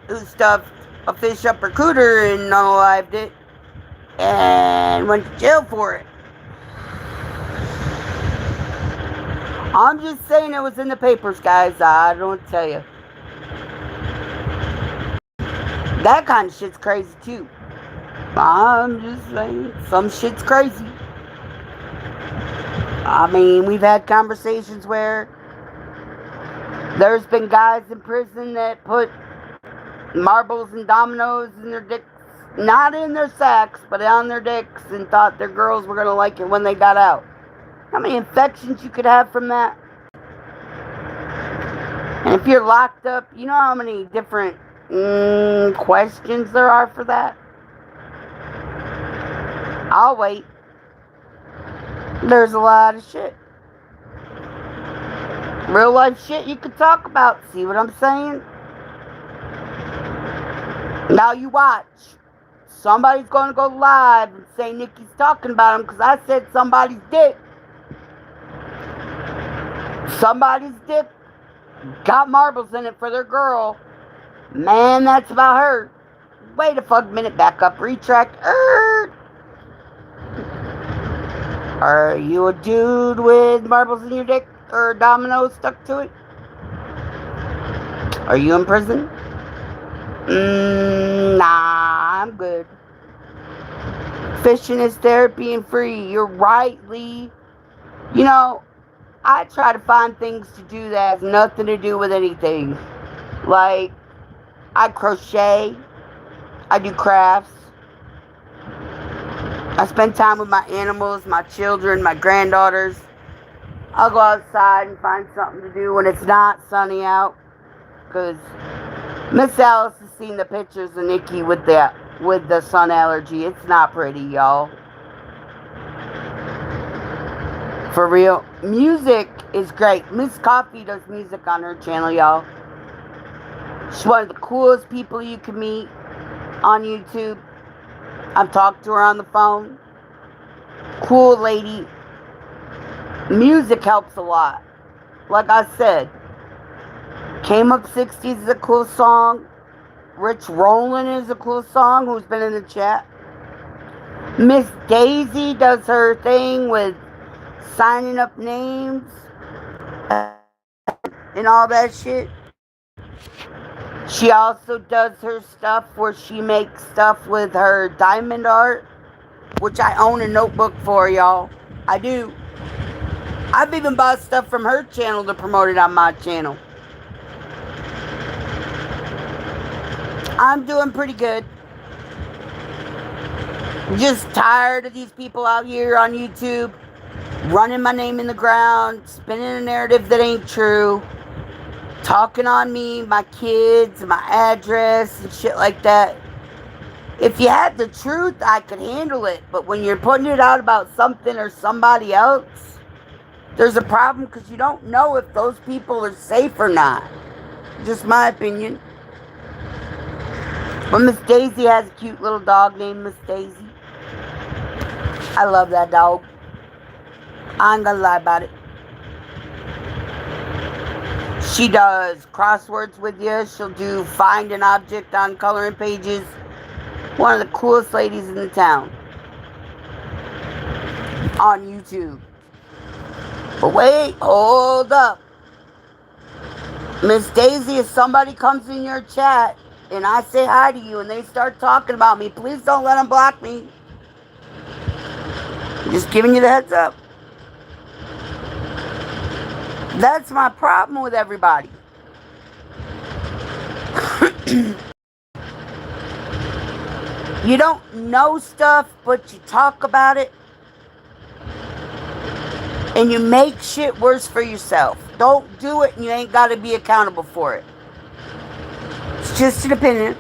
who stuffed a fish up her cooter and unalived it and went to jail for it. I'm just saying it was in the papers, guys. I don't tell you. That kind of shit's crazy, too. I'm just saying, some shit's crazy. I mean, we've had conversations where there's been guys in prison that put marbles and dominoes in their dicks, not in their sacks, but on their dicks, and thought their girls were going to like it when they got out. How many infections you could have from that? And if you're locked up, you know how many different questions there are for that? I'll wait. There's a lot of shit. Real life shit you could talk about. See what I'm saying? Now you watch. Somebody's going to go live and say Nicci's talking about him because I said somebody's dick. Somebody's dick got marbles in it for their girl. Man, that's about her. Wait a fuck minute. Back up. Retract. Are you a dude with marbles in your dick or dominoes stuck to it? Are you in prison? Nah, I'm good. Fishing is therapy and free. You're right, Lee. You know, I try to find things to do that has nothing to do with anything. Like, I crochet. I do crafts. I spend time with my animals, my children, my granddaughters. I'll go outside and find something to do when it's not sunny out. Because Miss Alice has seen the pictures of Nicci with the sun allergy. It's not pretty, y'all. For real. Music is great. Miss Coffee does music on her channel, y'all. She's one of the coolest people you can meet on YouTube. I've talked to her on the phone. Cool lady. Music helps a lot. Like I said, Came Up 60s is a cool song. Rich Rollin is a cool song, who's been in the chat. Miss Daisy does her thing with signing up names and all that shit. She also does her stuff where she makes stuff with her diamond art which I own a notebook for, y'all. I do. I've even bought stuff from her channel to promote it on my channel. I'm doing pretty good. I'm just tired of these people out here on YouTube running my name in the ground, spinning a narrative that ain't true, talking on me, my kids, my address, and shit like that. If you had the truth, I could handle it. But when you're putting it out about something or somebody else, there's a problem because you don't know if those people are safe or not. Just my opinion. But Miss Daisy has a cute little dog named Miss Daisy. I love that dog. I ain't gonna lie about it. She does crosswords with you. She'll do find an object on coloring pages. One of the coolest ladies in the town. On YouTube. But wait, hold up. Miss Daisy, if somebody comes in your chat and I say hi to you and they start talking about me, please don't let them block me. I'm just giving you the heads up. That's my problem with everybody. You don't know stuff, but you talk about it. And you make shit worse for yourself. Don't do it and you ain't got to be accountable for it. It's just an opinion.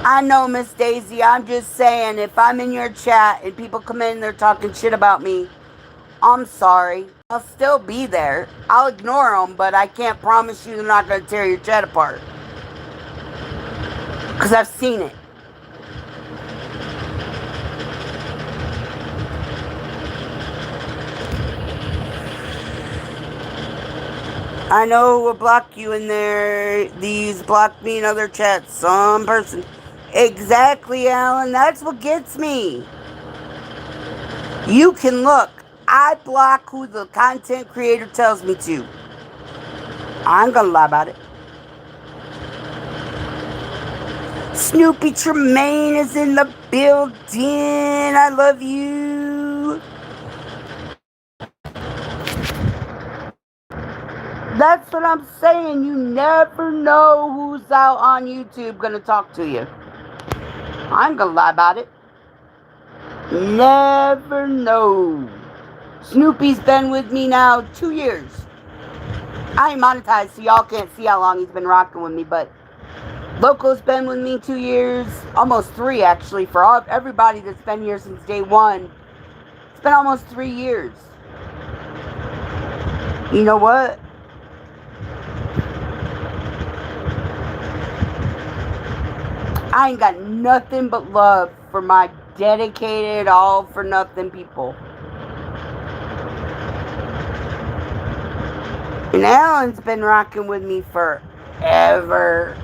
I know, Miss Daisy, I'm just saying, if I'm in your chat and people come in and they're talking shit about me, I'm sorry. I'll still be there. I'll ignore them, but I can't promise you they're not going to tear your chat apart. Because I've seen it. I know who will block you in there. These block me in other chats. Some person. Exactly, Alan. That's what gets me. You can look. I block who the content creator tells me to. I ain't gonna lie about it. Snoopy Tremaine is in the building. I love you. That's what I'm saying. You never know who's out on YouTube gonna talk to you. I ain't gonna lie about it. Never know. Snoopy's been with me now 2 years. I ain't monetized, so y'all can't see how long he's been rocking with me, but Loco's been with me 2 years, almost 3 actually, for everybody that's been here since day one. It's been almost 3 years. You know what? I ain't got nothing but love for my dedicated, all-for-nothing people. And Alan's been rocking with me forever.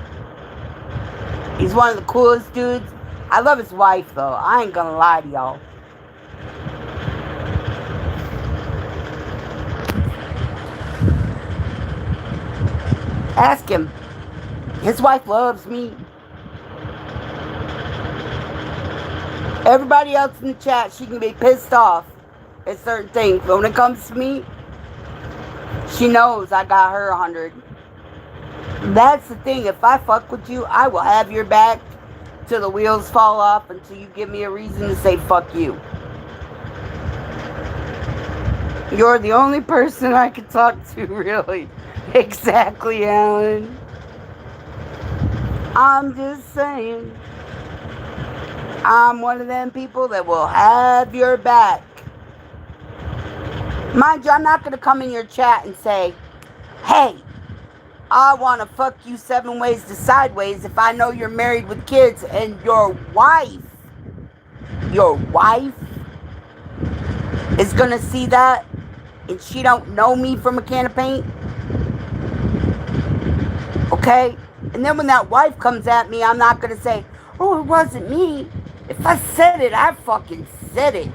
He's one of the coolest dudes. I love his wife, though. I ain't gonna lie to y'all. Ask him. His wife loves me. Everybody else in the chat, she can be pissed off at certain things. But when it comes to me, she knows I got her 100. That's the thing. If I fuck with you, I will have your back till the wheels fall off, until you give me a reason to say fuck you. You're the only person I can talk to, really. Exactly, Alan. I'm just saying. I'm one of them people that will have your back. Mind you, I'm not going to come in your chat and say, hey, I want to fuck you 7 ways to sideways if I know you're married with kids and your wife is going to see that and she don't know me from a can of paint. Okay? And then when that wife comes at me, I'm not going to say, oh, it wasn't me. If I said it, I fucking said it.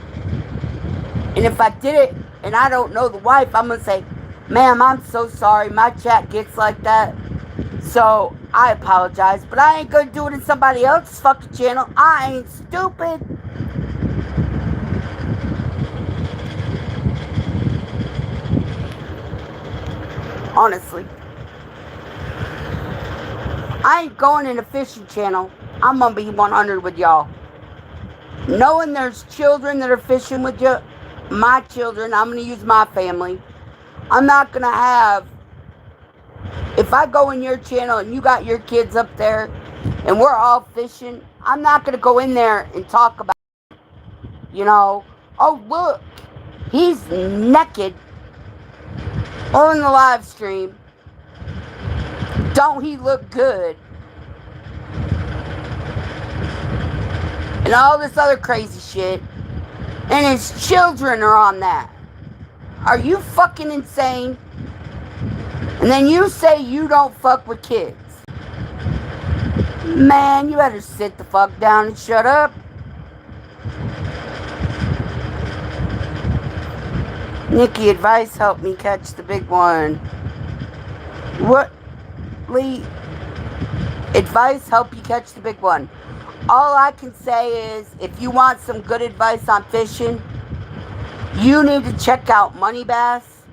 And if I did it and I don't know the wife, I'm going to say, ma'am, I'm so sorry. My chat gets like that. So, I apologize, but I ain't gonna do it in somebody else's fucking channel. I ain't stupid. Honestly. I ain't going in a fishing channel. I'm gonna be 100 with y'all. Knowing there's children that are fishing with you, my children, I'm gonna use my family. I'm not gonna have, if I go in your channel and you got your kids up there and we're all fishing, I'm not gonna go in there and talk about, oh look, he's naked on the live stream. Don't he look good? And all this other crazy shit. And his children are on that. Are you fucking insane? And then you say you don't fuck with kids. Man, you better sit the fuck down and shut up. Nicci, advice help me catch the big one. What? Lee, advice help you catch the big one. All I can say is, if you want some good advice on fishing, you need to check out Money Bass.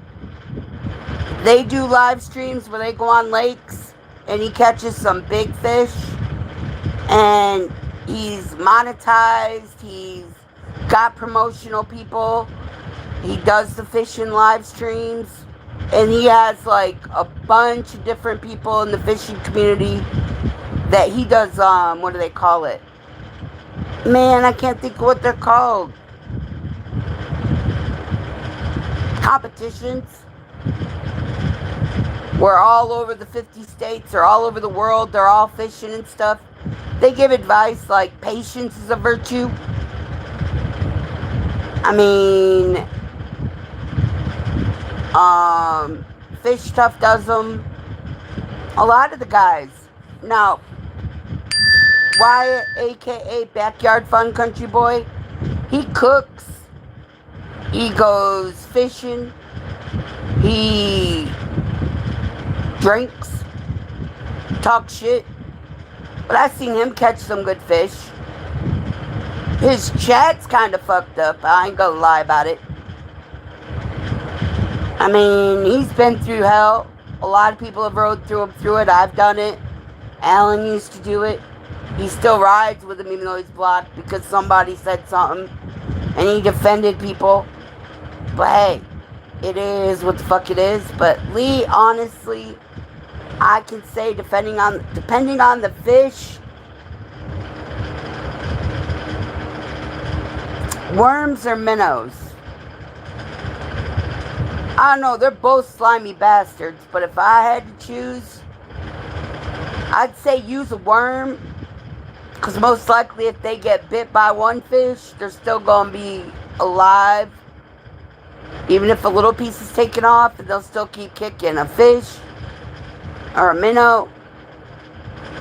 They do live streams where they go on lakes and he catches some big fish. And he's monetized. He's got promotional people. He does the fishing live streams. And he has like a bunch of different people in the fishing community that he does, what do they call it? Man, I can't think of what they're called. Competitions. We're all over the 50 states or all over the world. They're all fishing and stuff. They give advice like patience is a virtue. I mean, Fish Stuff does them. A lot of the guys. Now, Wyatt, aka Backyard Fun Country Boy, he cooks. He goes fishing. He drinks. Talks shit. But I've seen him catch some good fish. His chat's kind of fucked up. I ain't gonna lie about it. I mean, he's been through hell. A lot of people have rode through it. I've done it. Alan used to do it. He still rides with him even though he's blocked because somebody said something. And he defended people. But hey, it is what the fuck it is. But Lee, honestly, I can say depending on the fish, worms or minnows. I don't know, they're both slimy bastards, but if I had to choose, I'd say use a worm, because most likely if they get bit by one fish, they're still going to be alive. Even if a little piece is taken off, they'll still keep kicking. A fish or a minnow,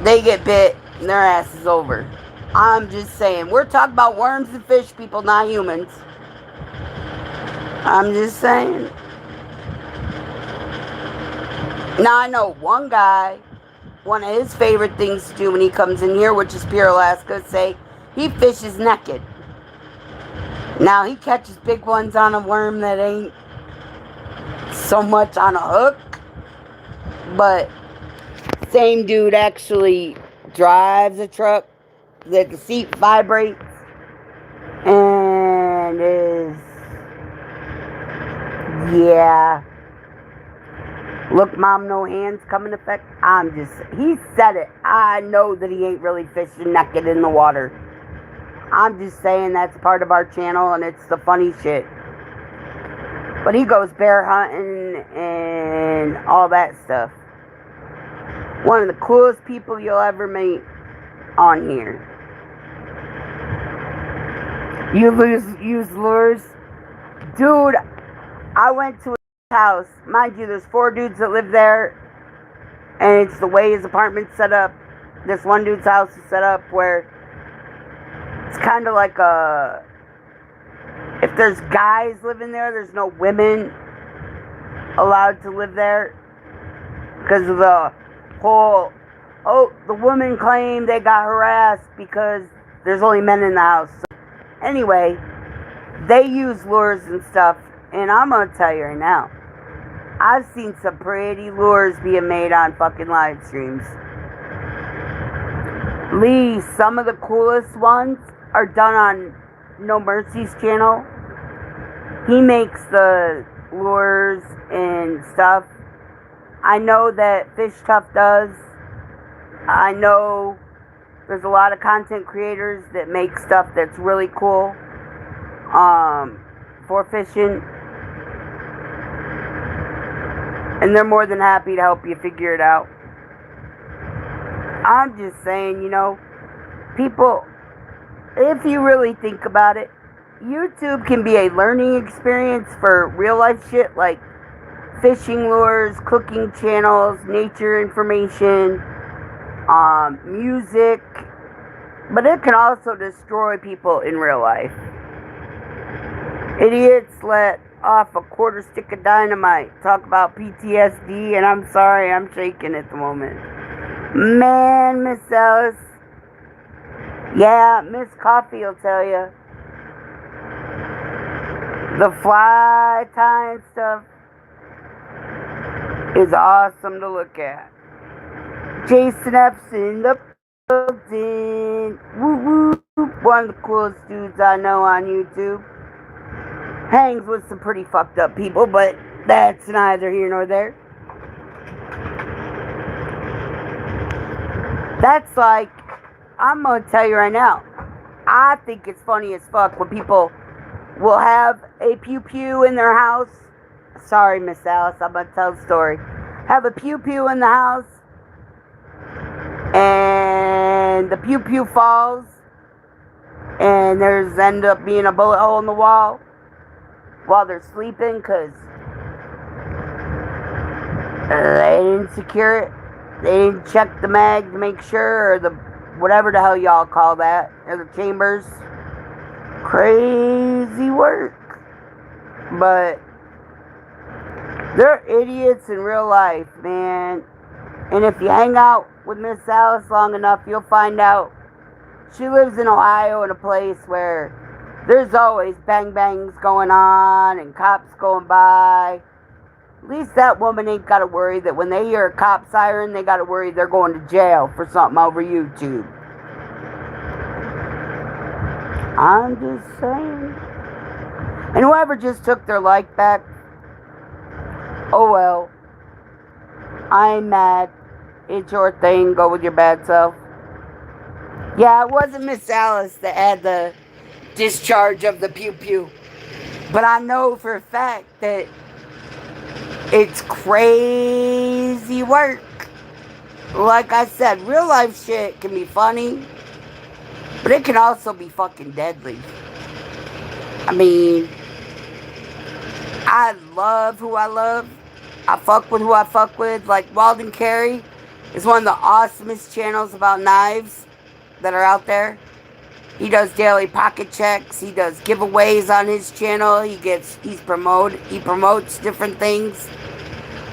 they get bit and their ass is over. I'm just saying, we're talking about worms and fish, people, not humans. I'm just saying. Now I know one guy, one of his favorite things to do when he comes in here, which is Pure Alaska, say he fishes naked. Now he catches big ones on a worm that ain't so much on a hook, but same dude actually drives a truck that the seat vibrates and is, yeah. Look, Mom, no hands come in effect. He said it. I know that he ain't really fishing naked in the water. I'm just saying that's part of our channel and it's the funny shit. But he goes bear hunting and all that stuff. One of the coolest people you'll ever meet on here. You use lures? Dude, I went to his house. Mind you, there's 4 dudes that live there. And it's the way his apartment's set up. This one dude's house is set up where it's kind of like if there's guys living there, there's no women allowed to live there because of the whole, oh, the women claim they got harassed because there's only men in the house. So anyway, they use lures and stuff, and I'm gonna tell you right now, I've seen some pretty lures being made on fucking live streams. Lee, some of the coolest ones are done on No Mercy's channel. He makes the lures and stuff. I know that Fish Tough does. I know there's a lot of content creators that make stuff that's really cool for fishing. And they're more than happy to help you figure it out. I'm just saying, you know, people, if you really think about it, YouTube can be a learning experience for real life shit like fishing lures, cooking channels, nature information, music, but it can also destroy people in real life. Idiots let off a quarter stick of dynamite, talk about PTSD, and I'm sorry, I'm shaking at the moment. Man, Miss Alice. Yeah, Miss Coffee will tell you. The fly tying stuff is awesome to look at. Jason F's in the building. Woo woo. One of the coolest dudes I know on YouTube. Hangs with some pretty fucked up people, but that's neither here nor there. That's like, I'm gonna tell you right now, I think it's funny as fuck when people will have a pew-pew in their house. Sorry, Miss Alice, I'm gonna tell the story. Have a pew-pew in the house, and the pew-pew falls, and there's end up being a bullet hole in the wall while they're sleeping because they didn't secure it. They didn't check the mag to make sure, or the whatever the hell y'all call that, or the chambers. Crazy work. But they're idiots in real life, man. And if you hang out with Miss Alice long enough, you'll find out she lives in Ohio in a place where there's always bang bangs going on and cops going by. At least that woman ain't got to worry that when they hear a cop siren, they got to worry they're going to jail for something over YouTube. I'm just saying. And whoever just took their like back, oh well. I ain't mad. It's your thing. Go with your bad self. Yeah, it wasn't Miss Alice that had the discharge of the pew-pew. But I know for a fact that it's crazy work. Like I said, real life shit can be funny, but it can also be fucking deadly. I mean, I love who I love. I fuck with who I fuck with. Like Walden Carey is one of the awesomest channels about knives that are out there. He does daily pocket checks. He does giveaways on his channel. He promotes different things.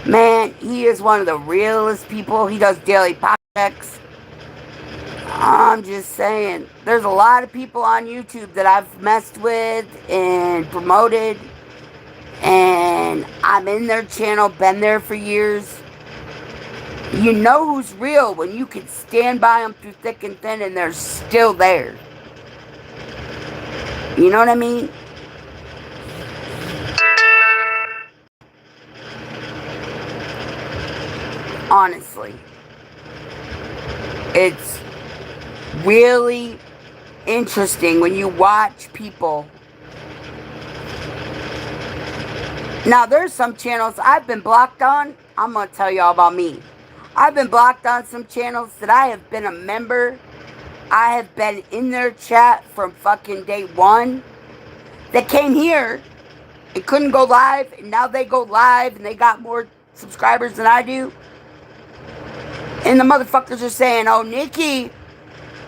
Man, he is one of the realest people. He does daily pocket checks. I'm just saying, there's a lot of people on YouTube that I've messed with and promoted, and I'm in their channel, been there for years. You know who's real when you can stand by them through thick and thin and they're still there. You know what I mean? Honestly. It's really interesting when you watch people. Now, there's some channels I've been blocked on. I'm going to tell y'all about me. I've been blocked on some channels that I have been a member. I have been in their chat from fucking day one. They came here and couldn't go live, and now they go live and they got more subscribers than I do. And the motherfuckers are saying, oh, Nicci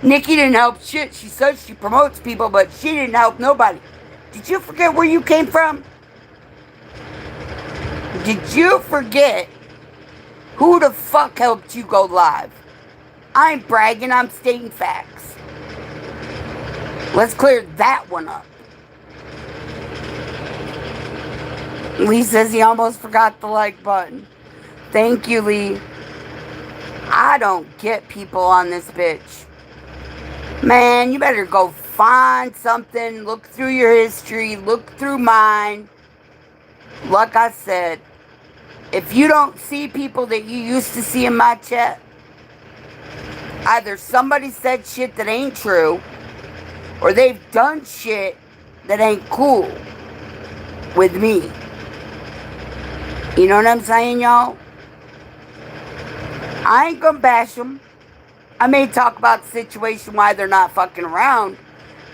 didn't help shit. She says she promotes people, but she didn't help nobody. Did you forget where you came from? Did you forget Who the fuck helped you go live? I ain't bragging, I'm stating facts. Let's clear that one up. Lee says he almost forgot the like button. Thank you, Lee. I don't get people on this bitch. Man, you better go find something, look through your history, look through mine. Like I said, if you don't see people that you used to see in my chat, either somebody said shit that ain't true, or they've done shit that ain't cool with me. You know what I'm saying, y'all? I ain't gonna bash them. I may talk about the situation why they're not fucking around,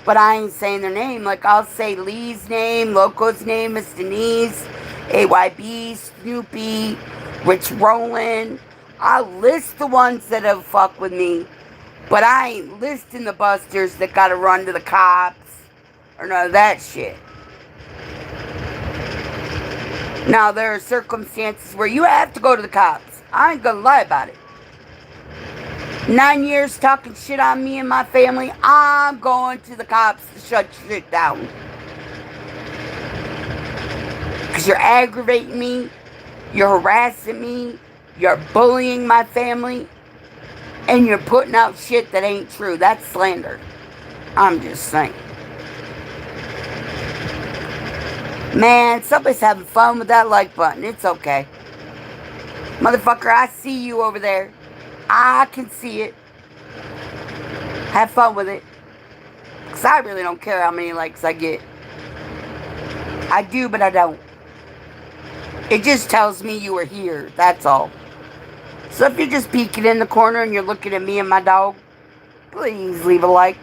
but I ain't saying their name. Like, I'll say Lee's name, Loco's name, Miss Denise, AYB, Snoopy, Rich Roland. I'll list the ones that have fucked with me, but I ain't listing the busters that gotta run to the cops or none of that shit. Now, there are circumstances where you have to go to the cops. I ain't gonna lie about it. 9 years talking shit on me and my family, I'm going to the cops to shut shit down. Because you're aggravating me, you're harassing me, you're bullying my family, and you're putting out shit that ain't true. That's slander. I'm just saying. Man, somebody's having fun with that like button. It's okay. Motherfucker, I see you over there. I can see it. Have fun with it. Because I really don't care how many likes I get. I do, but I don't. It just tells me you are here. That's all. So if you're just peeking in the corner and you're looking at me and my dog, please leave a like.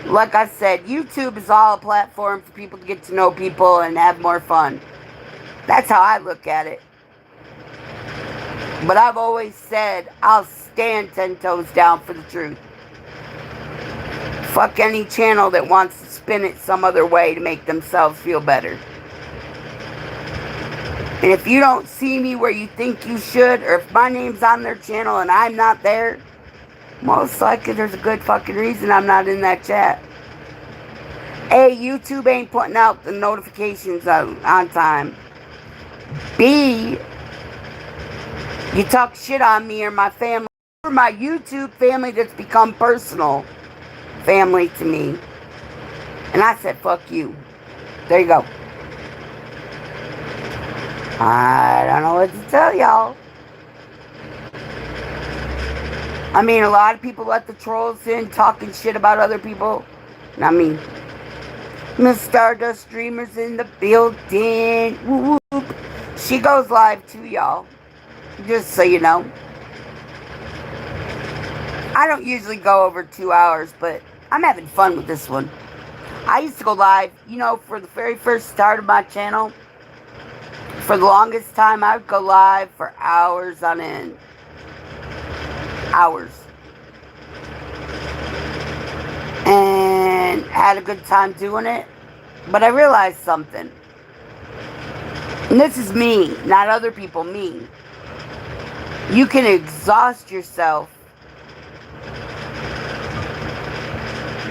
Like I said, YouTube is all a platform for people to get to know people and have more fun. That's how I look at it. But I've always said I'll stand 10 toes down for the truth. Fuck any channel that wants to spin it some other way to make themselves feel better. And if you don't see me where you think you should, or if my name's on their channel and I'm not there, most likely there's a good fucking reason I'm not in that chat. A, YouTube ain't putting out the notifications on time. B, you talk shit on me or my family, or my YouTube family that's become personal family to me. And I said, fuck you. There you go. I don't know what to tell y'all. I mean, a lot of people let the trolls in talking shit about other people. I mean, Miss Stardust Streamer's in the building. Whoop, whoop. She goes live too, y'all. Just so you know. I don't usually go over 2 hours, but I'm having fun with this one. I used to go live, for the very first start of my channel. For the longest time, I would go live for hours on end. Hours. And had a good time doing it. But I realized something. And this is me, not other people, me. You can exhaust yourself.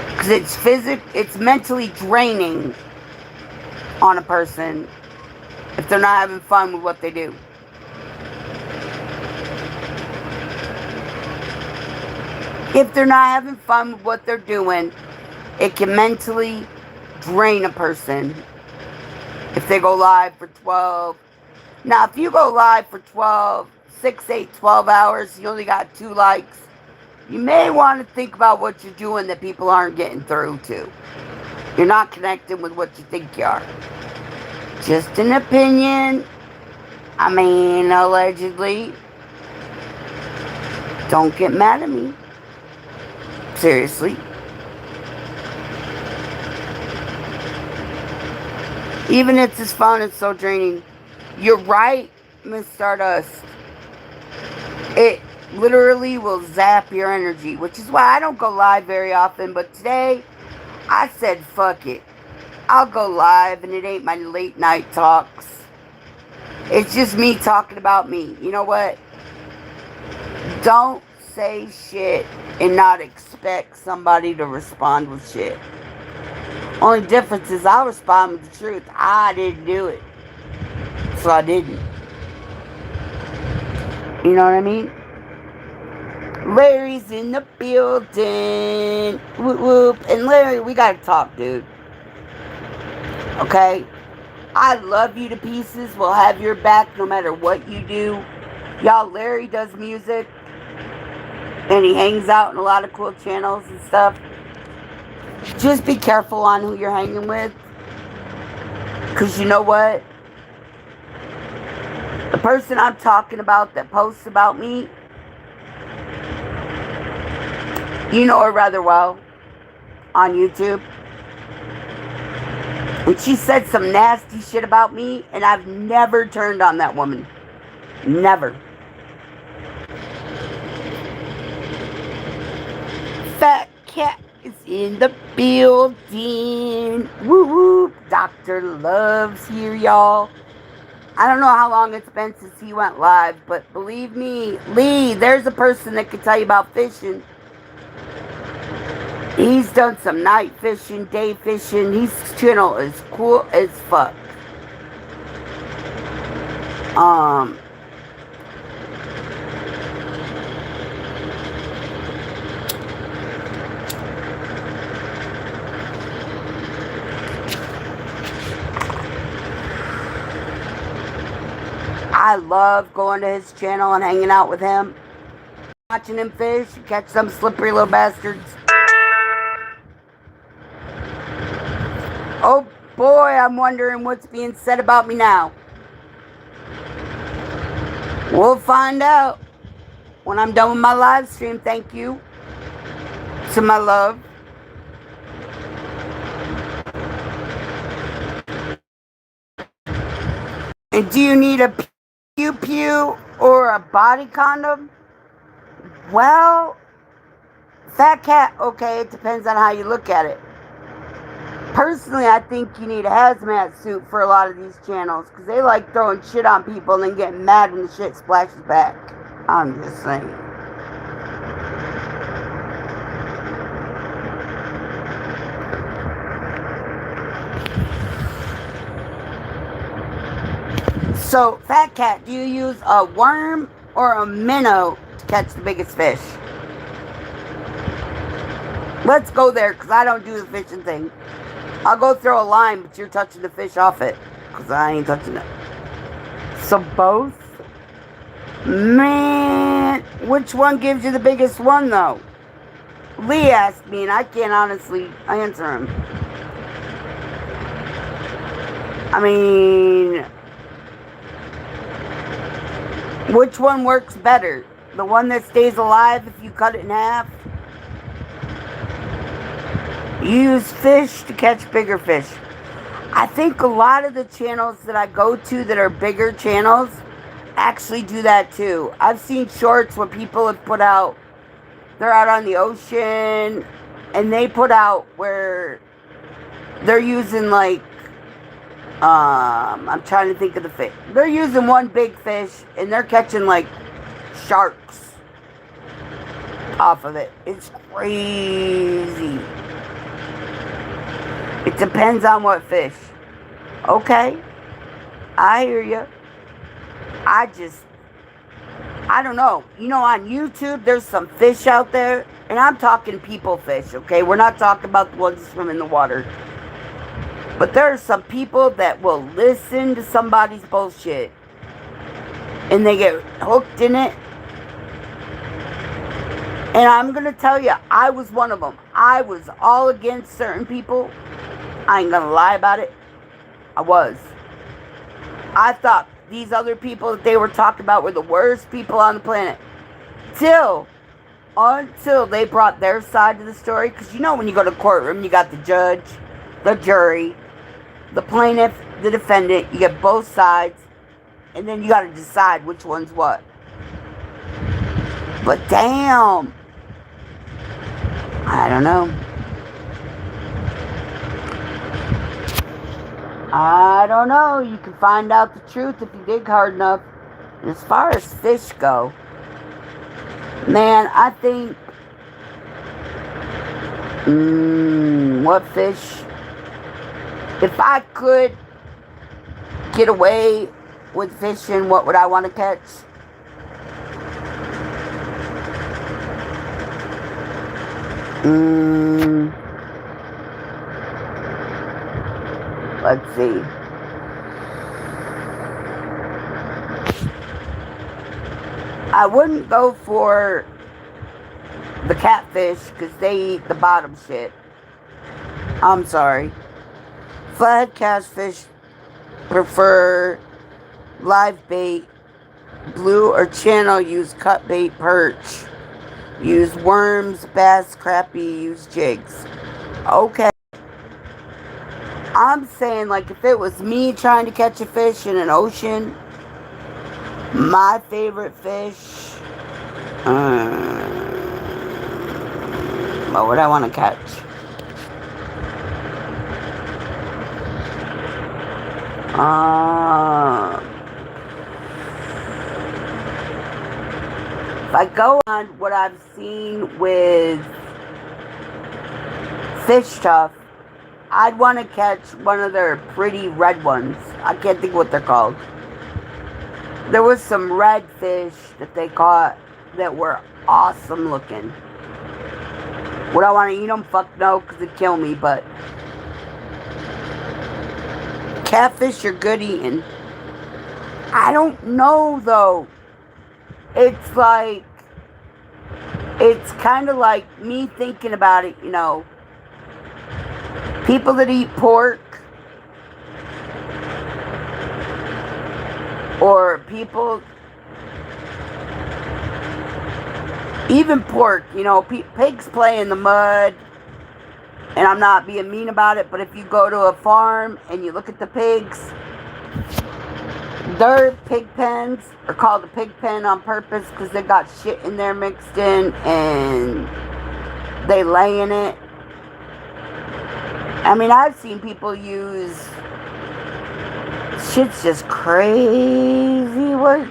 Because it's mentally draining on a person if they're not having fun with what they do. If they're not having fun with what they're doing, it can mentally drain a person. If they go live for 12. Now, if you go live for 12, 6, 8, 12 hours, you only got 2 likes, you may want to think about what you're doing that people aren't getting through to. You're not connecting with what you think you are. Just an opinion. I mean, allegedly. Don't get mad at me. Seriously. Even if this phone is so draining. You're right, Miss Stardust. It literally will zap your energy, which is why I don't go live very often. But today, I said, fuck it. I'll go live, and it ain't my late night talks. It's just me talking about me. You know what? Don't say shit and not expect somebody to respond with shit. Only difference is I'll respond with the truth. I didn't do it. So I didn't. You know what I mean? Larry's in the building. Whoop whoop. And Larry, we gotta talk, dude. Okay? I love you to pieces. We'll have your back no matter what you do. Y'all, Larry does music. And he hangs out in a lot of cool channels and stuff. Just be careful on who you're hanging with. Because you know what? The person I'm talking about that posts about me, you know her rather well on YouTube. And she said some nasty shit about me, and I've never turned on that woman. Never. Fat Cat is in the building. Woo woo. Dr. Love's here, y'all. I don't know how long it's been since he went live, but believe me, Lee, there's a person that can tell you about fishing. He's done some night fishing, day fishing. His channel is cool as fuck. I love going to his channel and hanging out with him. Watching him fish, catch some slippery little bastards. Oh boy, I'm wondering what's being said about me now. We'll find out when I'm done with my live stream. Thank you to my love. And do you need a pew pew or a body condom? Well, Fat Cat, okay, it depends on how you look at it. Personally, I think you need a hazmat suit for a lot of these channels because they like throwing shit on people and then getting mad when the shit splashes back. I'm just saying. So, Fat Cat, do you use a worm or a minnow to catch the biggest fish? Let's go there because I don't do the fishing thing. I'll go throw a line, but you're touching the fish off it. Because I ain't touching it. So both? Man, which one gives you the biggest one, though? Lee asked me, and I can't honestly answer him. I mean, which one works better? The one that stays alive if you cut it in half? Use fish to catch bigger fish. I think a lot of the channels that I go to that are bigger channels actually do that too. I've seen shorts where people have put out, they're out on the ocean and they put out where they're using like, I'm trying to think of the fish. They're using one big fish and they're catching like sharks off of it. It's crazy. It depends on what fish. Okay. I hear you. I don't know. You know, on YouTube, there's some fish out there. And I'm talking people fish, okay? We're not talking about the ones that swim in the water. But there are some people that will listen to somebody's bullshit. And they get hooked in it. And I'm going to tell you, I was one of them. I was all against certain people. I ain't gonna lie about it. I was. I thought these other people that they were talking about were the worst people on the planet. Until they brought their side of the story. Because you know when you go to courtroom, you got the judge, the jury, the plaintiff, the defendant. You get both sides. And then you gotta decide which one's what. But damn. I don't know. I don't know. You can find out the truth if you dig hard enough. And as far as fish go, man, I think, what fish? If I could get away with fishing, what would I want to catch? Let's see. I wouldn't go for the catfish because they eat the bottom shit. I'm sorry. Flathead catfish prefer live bait. Blue or channel use cut bait perch. Use worms, bass, crappie, use jigs. Okay. I'm saying, like, if it was me trying to catch a fish in an ocean, my favorite fish, what would I want to catch? If I go on what I've seen with Fish Stuff, I'd want to catch one of their pretty red ones. I can't think what they're called. There was some red fish that they caught that were awesome looking. Would I want to eat them? Fuck no, because it'd kill me, but catfish are good eating. I don't know, though. It's like, it's kind of like me thinking about it, you know. People that eat pork, or people, even pork, you know, pigs play in the mud, and I'm not being mean about it, but if you go to a farm and you look at the pigs, their pig pens are called a pig pen on purpose because they got shit in there mixed in and they lay in it. I mean, I've seen people use, shit's just crazy work.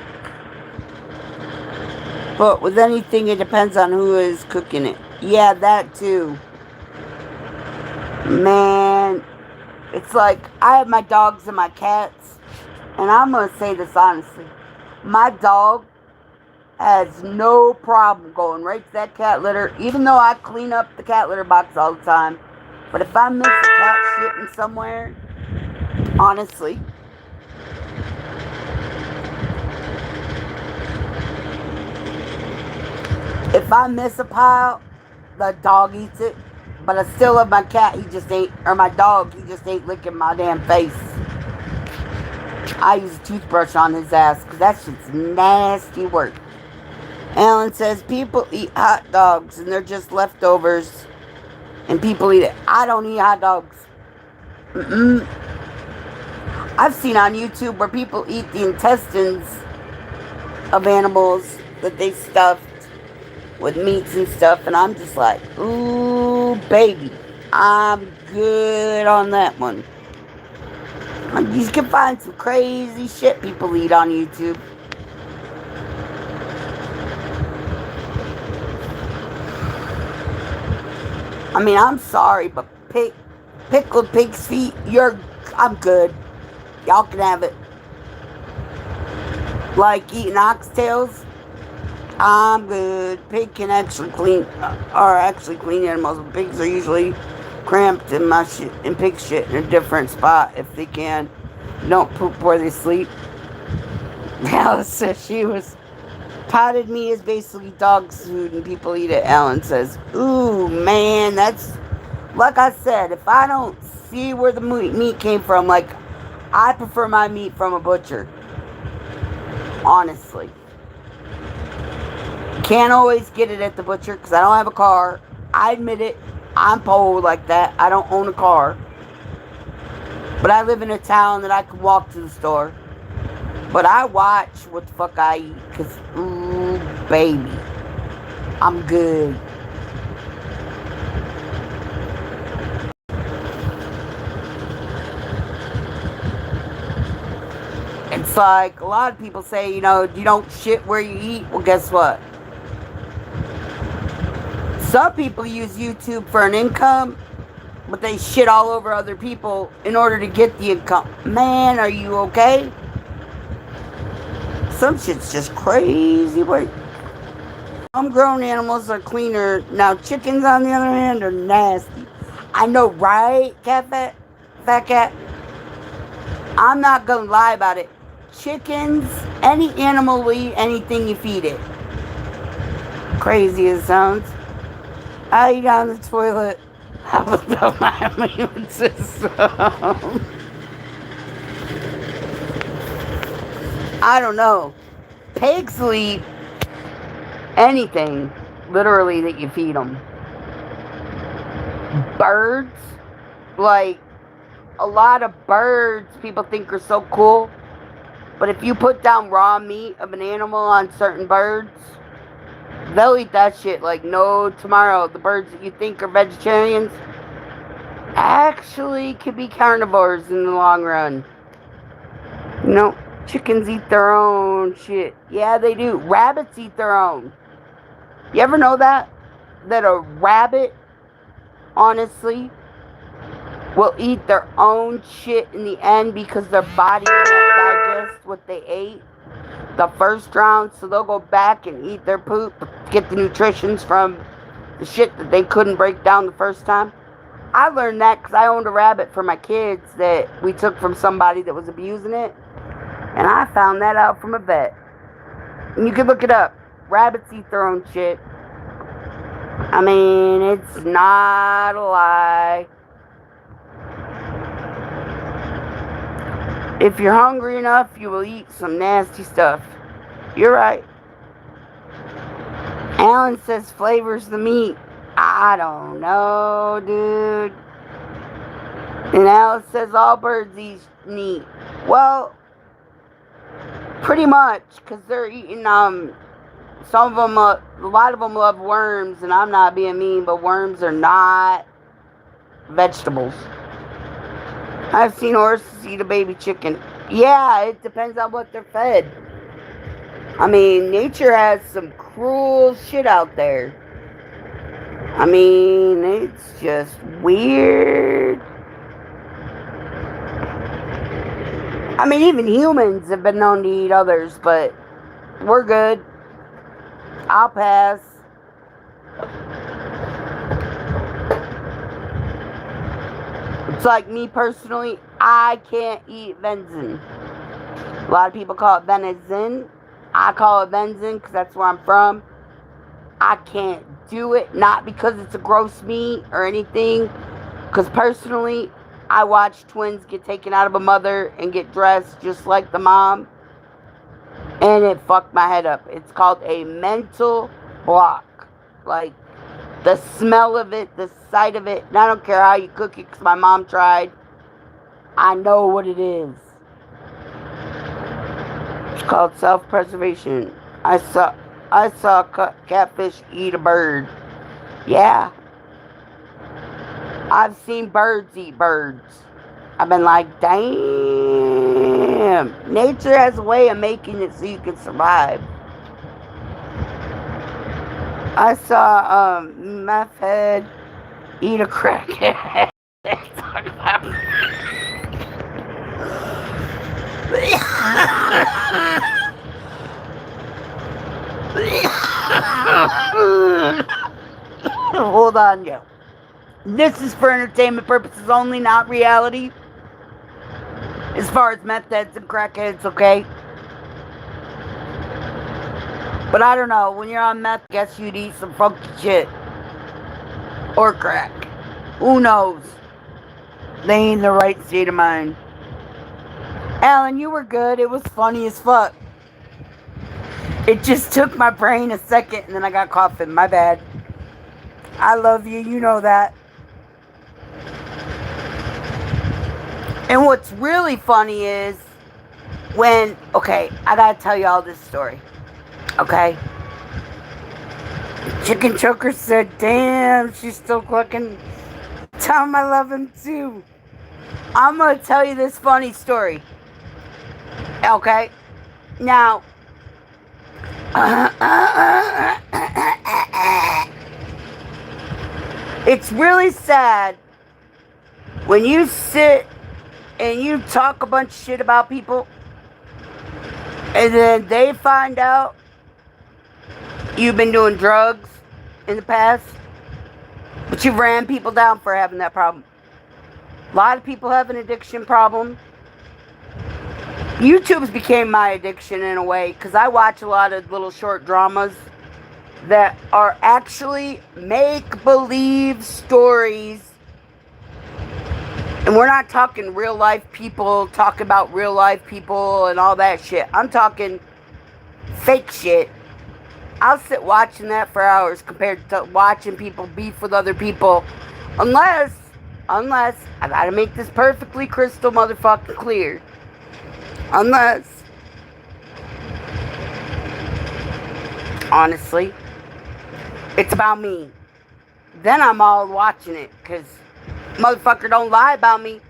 But with anything, it depends on who is cooking it. Yeah, that too. Man, it's like, I have my dogs and my cats, and I'm going to say this honestly. My dog has no problem going right to that cat litter, even though I clean up the cat litter box all the time. But if I miss a cat shitting somewhere, honestly, if I miss a pile, the dog eats it. But I still love my cat, he just ain't, or my dog, he just ain't licking my damn face. I use a toothbrush on his ass, because that shit's nasty work. Alan says, people eat hot dogs, and they're just leftovers, and people eat it. I don't eat hot dogs. I've seen on YouTube where people eat the intestines of animals that they stuffed with meats and stuff, and I'm just like, ooh, baby, I'm good on that one. You can find some crazy shit people eat on YouTube. I mean, I'm sorry, but pickled pig's feet, I'm good. Y'all can have it. Like eating oxtails, I'm good. Pig can actually clean animals. Pigs are usually cramped in my shit, and pig shit in a different spot if they can. Don't poop where they sleep. Alice says she was potted meat is basically dog's food and people eat it. Alan says, ooh, man, that's, like I said, if I don't see where the meat came from, like, I prefer my meat from a butcher. Honestly. Can't always get it at the butcher because I don't have a car. I admit it. I'm poor like that. I don't own a car. But I live in a town that I can walk to the store. But I watch what the fuck I eat because, ooh, baby, I'm good. It's like a lot of people say, you don't shit where you eat. Well, guess what? Some people use YouTube for an income, but they shit all over other people in order to get the income. Man, are you okay? Some shit's just crazy work. Homegrown animals are cleaner. Now, chickens, on the other hand, are nasty. I know, right, fat cat? I'm not gonna lie about it. Chickens, any animal will eat anything you feed it. Crazy as it sounds. I eat on the toilet. How about my immune system? I don't know. Pigs will eat anything, literally, that you feed them. Birds, like, a lot of birds people think are so cool, but if you put down raw meat of an animal on certain birds, they'll eat that shit like no tomorrow. The birds that you think are vegetarians actually could be carnivores in the long run. Chickens eat their own shit. Yeah, they do. Rabbits eat their own. You ever know that? That a rabbit, honestly, will eat their own shit in the end because their body can't digest what they ate the first round, so they'll go back and eat their poop to get the nutritions from the shit that they couldn't break down the first time. I learned that because I owned a rabbit for my kids that we took from somebody that was abusing it, and I found that out from a vet. And you can look it up. Rabbits eat their own shit. I mean, it's not a lie. If you're hungry enough, you will eat some nasty stuff. You're right. Alan says flavors the meat. I don't know, dude. And Alice says all birds eat meat. Well, pretty much, because they're eating, some of them, a lot of them love worms, and I'm not being mean, but worms are not vegetables. I've seen horses eat a baby chicken. Yeah, it depends on what they're fed. I mean, nature has some cruel shit out there. I mean, it's just weird. I mean, even humans have been known to eat others, but we're good. I'll pass. It's like me personally, I can't eat venison. A lot of people call it venison. I call it venison because that's where I'm from. I can't do it, not because it's a gross meat or anything, because personally, I watch twins get taken out of a mother and get dressed just like the mom, and it fucked my head up. It's called a mental block. Like, the smell of it, the sight of it, and I don't care how you cook it, because my mom tried. I know what it is. It's called self-preservation. I saw catfish eat a bird. Yeah. I've seen birds eat birds. I've been like, damn. Nature has a way of making it so you can survive. I saw meth head eat a crackhead. Hold on, yo. This is for entertainment purposes only, not reality. As far as meth heads and crackheads, okay? But I don't know, when you're on meth, I guess you'd eat some funky shit. Or crack. Who knows? They ain't in the right state of mind. Alan, you were good. It was funny as fuck. It just took my brain a second and then I got coughing. My bad. I love you. You know that. And what's really funny is when... Okay, I gotta tell y'all this story. Okay? Chicken Choker said, damn, she's still clucking. Tell him I love him too. I'm gonna tell you this funny story. Okay? Now, it's really sad when you sit and you talk a bunch of shit about people and then they find out you've been doing drugs in the past, but you ran people down for having that problem. A lot of people have an addiction problem. YouTube's became my addiction in a way because I watch a lot of little short dramas that are actually make-believe stories. And we're not talking real life people, talk about real life people and all that shit. I'm talking fake shit. I'll sit watching that for hours compared to watching people beef with other people. Unless, I gotta make this perfectly crystal motherfucking clear. Unless, honestly, it's about me. Then I'm all watching it, because motherfucker don't lie about me.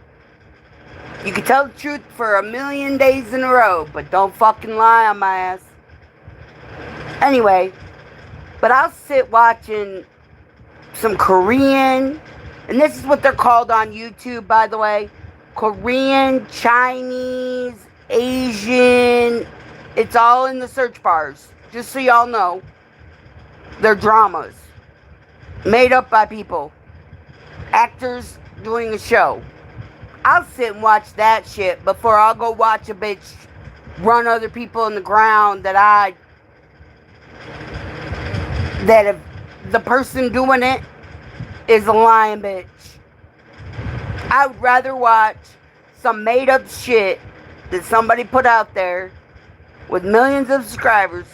You can tell the truth for 1,000,000 days in a row, but don't fucking lie on my ass. Anyway, but I'll sit watching some Korean, and this is what they're called on YouTube, by the way. Korean, Chinese, Asian, it's all in the search bars. Just so y'all know, they're dramas. Made up by people. Actors doing a show. I'll sit and watch that shit before I'll go watch a bitch run other people in the ground that if the person doing it is a lying bitch. I would rather watch some made up shit that somebody put out there with millions of subscribers.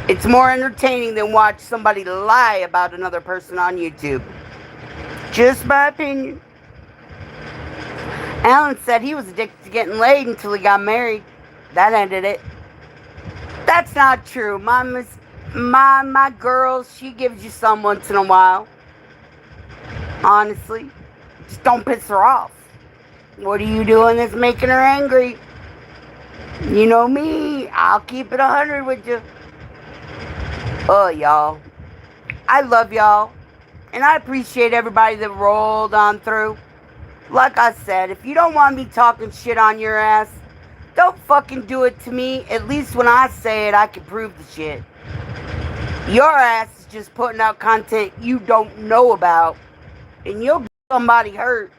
It's more entertaining than watch somebody lie about another person on YouTube. Just my opinion. Alan said he was addicted to getting laid until he got married. That ended it. That's not true. My girl, she gives you some once in a while. Honestly. Just don't piss her off. What are you doing that's making her angry? You know me. I'll keep it 100 with you. Oh, y'all. I love y'all. And I appreciate everybody that rolled on through. Like I said, if you don't want me talking shit on your ass, don't fucking do it to me. At least when I say it, I can prove the shit. Your ass is just putting out content you don't know about. And you'll get somebody hurt.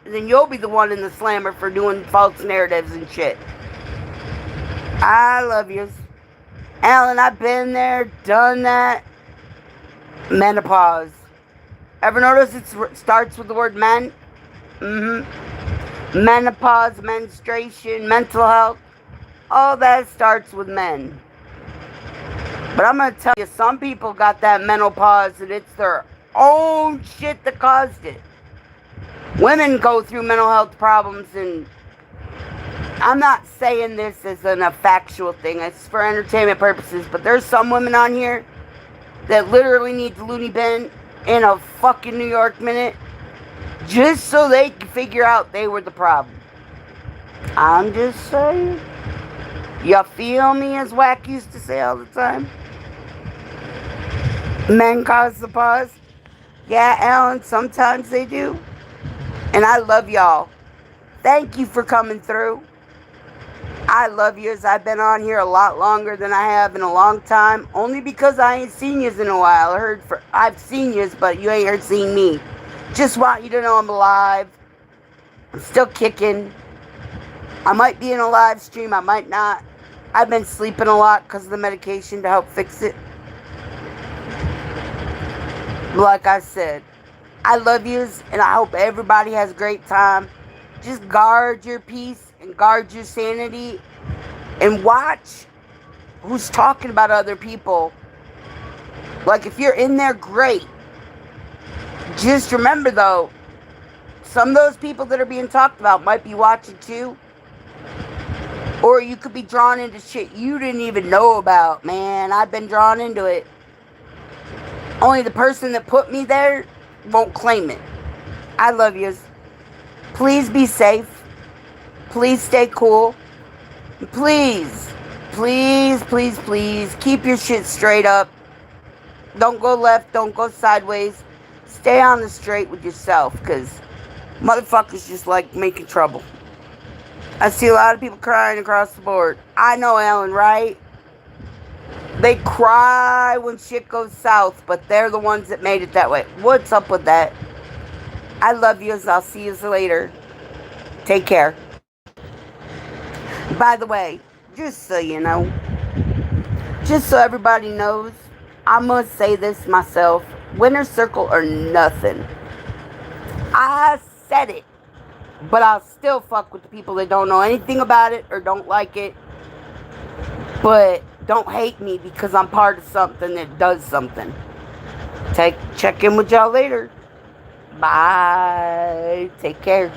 And then you'll be the one in the slammer for doing false narratives and shit. I love yous. Alan, I've been there, done that. Menopause. Ever notice it starts with the word men? Menopause, menstruation, mental health. All that starts with men. But I'm going to tell you, some people got that menopause and it's their own shit that caused it. Women go through mental health problems, and I'm not saying this as a factual thing. It's for entertainment purposes. But there's some women on here that literally need the loony bin in a fucking New York minute just so they can figure out they were the problem. I'm just saying. You feel me, as Wack used to say all the time? Men cause the pause. Yeah, Alan, sometimes they do. And I love y'all. Thank you for coming through. I love yous. I've been on here a lot longer than I have in a long time. Only because I ain't seen yous in a while. I've seen yous, but you ain't seen me. Just want you to know I'm alive. I'm still kicking. I might be in a live stream. I might not. I've been sleeping a lot because of the medication to help fix it. Like I said, I love yous, and I hope everybody has a great time. Just guard your peace and guard your sanity, and watch who's talking about other people. Like, if you're in there, great. Just remember, though, some of those people that are being talked about might be watching too. Or you could be drawn into shit you didn't even know about. Man, I've been drawn into it. Only the person that put me there won't claim it. I love yous. Please be safe. Please stay cool. Please, please, please, please, keep your shit straight up. Don't go left, don't go sideways. Stay on the straight with yourself, because motherfuckers just like making trouble. I see a lot of people crying across the board. I know, Ellen, right? They cry when shit goes south, but they're the ones that made it that way. What's up with that? I love yous. I'll see yous later. Take care. By the way, just so you know, just so everybody knows, I must say this myself. Winner's Circle or nothing. I said it. But I'll still fuck with the people that don't know anything about it or don't like it. But don't hate me because I'm part of something that does something. Check in with y'all later. Bye. Take care.